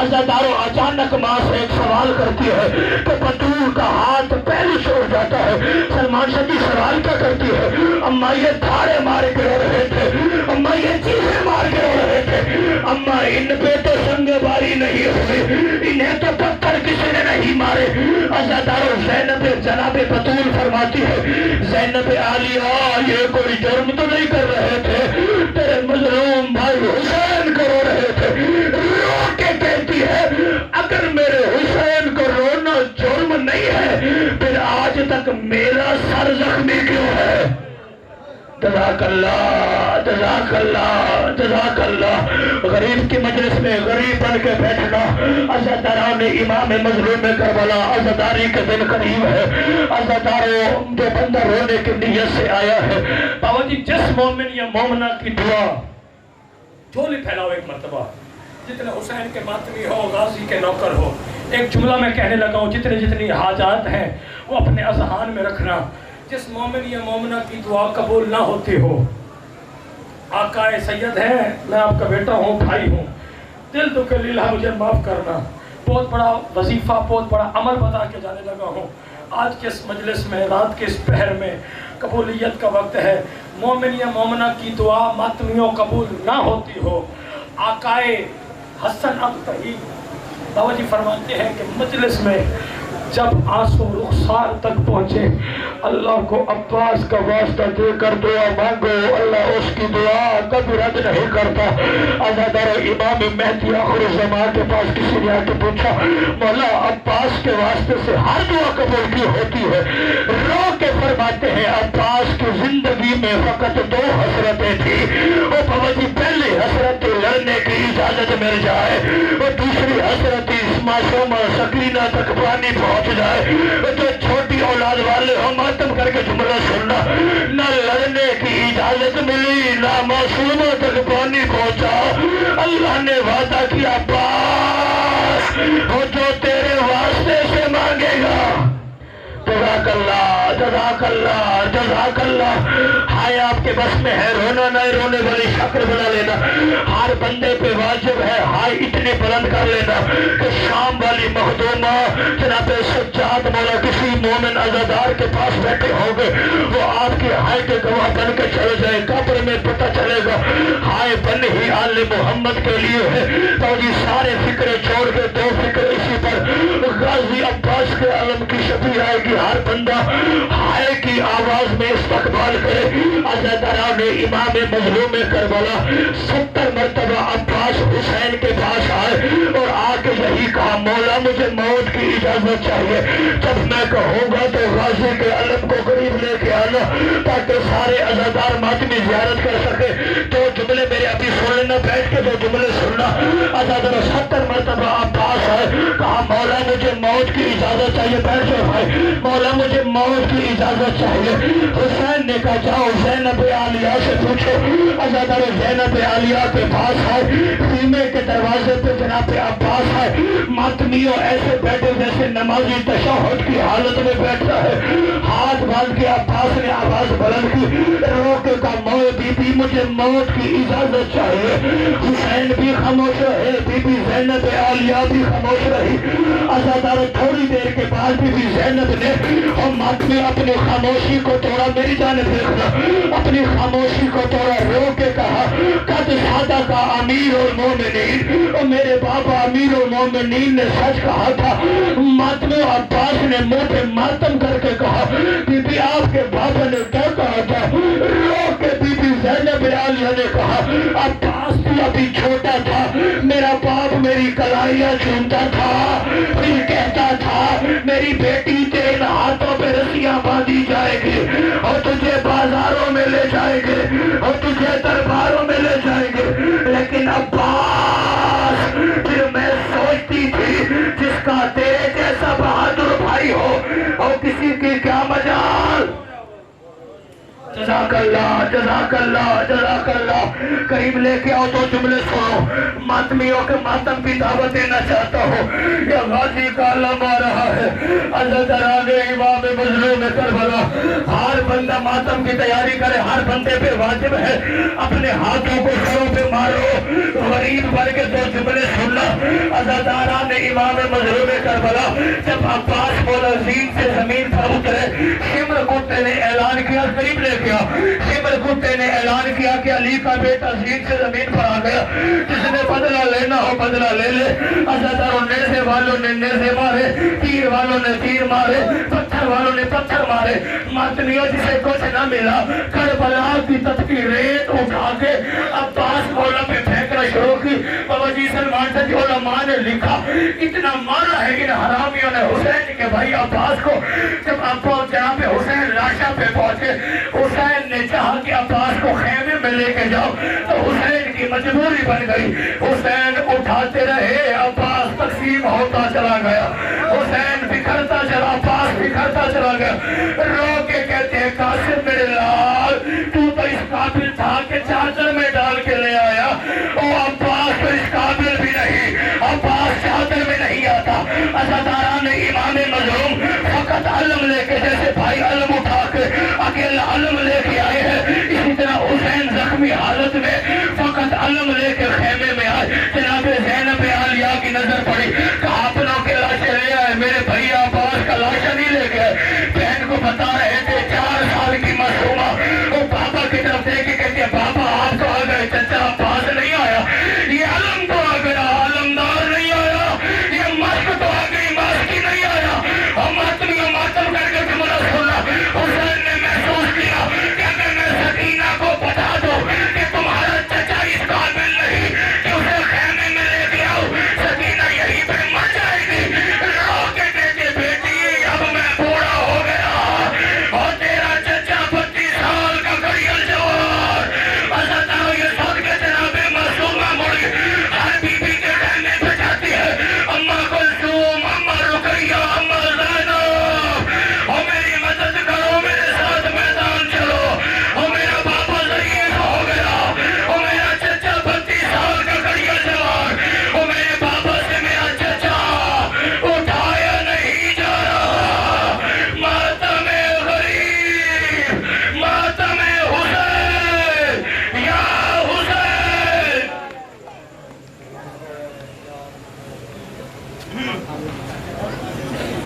عزاداروں اچانک ماں سے ایک سوال کرتی ہے کہ بطول کا ہاتھ پہلے سے اٹھ جاتا ہے۔ سلمان شاہ جی سوال کیا کرتی ہے؟ اماں یہ دھاڑے مار کے رو رہے تھے، اماں یہ چیزیں مار کے رو رہے تھے، اماں ان پہ تو سنگ باری نہیں ہوئی، انہیں تو پتھر کسی نے نہیں مارے۔ عزاداروں زینب جناب بطول فرماتی ہے زینب عالیہ یہ کوئی جرم تو نہیں کر رہے تھے، تیرے مظلوم بھائی حسین کو رو رہے تھے۔ رو کے کہتی ہے اگر میرے حسین کو رونا جرم نہیں ہے پھر آج تک میرا سر زخمی کیوں ہے؟ جزاک اللہ، جزاک اللہ، جزاک اللہ۔ غریب کی مجلس میں غریب بن کے بیٹھنا، عزاداروں نے امام مظلوم کربلا، عزاداری کے دن قریب ہے، عزاداروں جو بندہ رونے کی نیت سے آیا ہے، بابا جی جس مومن یا مومنہ کی دعا جھولی پھیلاؤ ایک مرتبہ، جتنے حسین کے ماتمی ہو، غازی کے نوکر ہو، ایک جملہ میں کہنے لگا ہوں، جتنی حاجات ہیں وہ اپنے اذہان میں رکھنا۔ جس مومن یا مومنہ کی دعا قبول نہ ہوتی ہو، آقا سید ہے، میں آپ کا بیٹا ہوں، بھائی ہوں، دل دکھ لیلہ مجھے معاف کرنا، بہت بڑا وظیفہ، بہت بڑا عمل بتا کے جانے لگا ہوں۔ آج کے اس مجلس میں، رات کے اس پہر میں قبولیت کا وقت ہے۔ مومن یا مومنہ کی دعا ماتمیوں قبول نہ ہوتی ہو، آقا حسن ابتہی بابا جی فرماتے ہیں کہ مجلس میں جب آنسو رخسار تک پہنچے، اللہ کو عباس کا واسطہ دے کر دعا مانگو، اللہ اس کی دعا کبھی رد نہیں کرتا۔ عزادار امام مہدی آخر الزمان کے پاس کسی نے آ کے پوچھا مولا عباس کے واسطے سے ہر دعا قبول کی ہوتی ہے؟ رو کے فرماتے ہیں عباس کی زندگی میں فقط 2 حسرتیں تھیں، اور بابا جی پہلی حسرت لڑنے کی اجازت مل جائے، اور دوسری حسرت معصومہ سکینہ تک پانی پہنچ جائے۔ جو چھوٹی اولاد والے ہو ماتم کر کے جملہ سننا، نہ لڑنے کی اجازت ملی نہ معصومہ تک پانی پہنچا۔ اللہ نے وعدہ کیا عباس وہ جو تیرے واسطے سے مانگے گا، جزاک اللہ، جزاک اللہ، جزاک اللہ۔ ہائے آپ کے بس میں ہے رونا نہ رونے والی شکل بنا لینا، ہر بندے پہ واجب ہے ہائے اتنے بلند کر لینا کہ شام والی مخدومہ جناب سجاد مولا کسی مومن عزادار کے پاس بیٹھے ہوں گے، وہ آپ کی ہائے کے گواہ بن کے چلے جائے، قبر میں پتہ چلے گا ہائے بن ہی آل محمد کے لیے ہے۔ تو جی سارے فکرے چھوڑ کے 2 فکر اسی پر غازی عباس کے علم کی شفیع آئے گی، ہر بندہ ہائے کی آواز میں استقبال کرے۔ عزاداروں نے امام مظلوم کربلا 70 مرتبہ عباس حسین کے پاس آئے اور آ کے یہی کہا مولا مجھے موت کی اجازت چاہیے، جب میں کہوں گا تو غازی کے علم کو قریب لے کے آنا تاکہ سارے عزادار ماتمی زیارت کر سکے۔ 2 جملے میرے ابھی سن لینا، بیٹھ کے 2 جملے سننا۔ عزادار 70 مرتبہ عباس آئے، کہا مولا مجھے موت کی اجازت چاہیے، بیٹھ جاؤ بھائی، مولا مجھے موت کی اجازت چاہیے۔ حسین نے کہا جاؤ زینب عالیہ سے پوچھو۔ عزادار زینب عالیہ کے پاس آئے، خیمے کے دروازے پہ جناب عباس آئے، ماتمیوں ایسے بیٹھے جیسے نمازی تشہد کی حالت میں بیٹھتا ہے، ہاتھ باندھ کے عباس نے آواز بلند کی، رو کے کہا موت بی بی مجھے موت کی اجازت چاہیے۔ حسین بھی خاموش رہے، بی بی زینب عالیہ بھی خاموش رہی۔ عزادار تھوڑی دیر کے بعد بی بی زینب نے اور ماتمی اپنی خاموشی کو توڑا، میری جانب دیکھنا، اپنی خاموشی کو توڑا، رو کے کہا قد صدق امیر المومنین، اور میرے بابا امیر المومنین نے سچ کہا تھا۔ ماتمی عباس نے منہ پہ ماتم کر کے کہا بی بی آپ کے بابا نے کیا کہا تھا؟ رو کے بی بی زینب عالیہ نے کہا عباس تو ابھی چھوٹا تھا، میرا باپ میری کلائیاں چومتا تھا، پھر کہتا تھا میری بیٹی تیرے ہاتھوں پہ رسیاں باندھی جائے گی اور تجھے بازاروں میں لے جائے گے اور تجھے درباروں میں لے جائیں گے. لیکن عباس پھر میں سوچتی تھی جس کا تیرے جیسا بہادر بھائی ہو اور کسی کی کیا مجال. جزاک اللہ جزاک اللہ جزاک اللہ. قریب لے کے آؤ تو جملے سنو. ماتمیوں کے ماتم کی دعوت دینا چاہتا ہوں. یہ غازی کا علم آ رہا ہے. حضرت راغب امام مظلوم کربلا. ہر بندہ ماتم کی تیاری کرے. ہر بندے پہ واجب ہے اپنے ہاتھوں کو سروں پہ مارو. غریب بن کے دو جملے سننا. حضرت راغب امام مظلوم کربلا جب عباس مولزین سے زمین پر اترے, شمر کتے نے اعلان کیا. قریب لے گیا. شمر کتے نے اعلان کیا کہ علی کا بیٹا زین سے زمین پر آ گیا. جس نے بدلہ لینا ہو بدلہ لے لے. عزاداروں نیزے والوں نے نیزے مارے, تیر والوں نے تیر مارے, پتھر والوں نے پتھر مارے. ماتمیوں جسے کچھ نہ ملا کربلا کی تتکی ریت اٹھا کے عباس مولا پہ پھینکنا شروع کی. بابا جی سلمان سے علماء نے لکھا اتنا مارا ہے ان حرامیوں نے حسین کے بھائی عباس کو. جب عباس جہاں پہ حسین لاشا پہ پہنچے, حسین نے چاہا کہ عباس کو خیمے میں لے کے جاؤ تو حسین کی مجبوری بن گئی. حسین اٹھاتے رہے, عباس تقسیم ہوتا چلا گیا. حسین بکھرتا چلا, عباس بکھرتا چلا گیا. رو کے کہتے ہیں قاسم میرے لال تو اس قابل تھا کہ چادر میں ڈال کے لے آیا. او عباس تو اس قابل بھی نہیں, عباس چادر میں نہیں آتا. عزاداران امام مظلوم فقط علم لے کے جیسے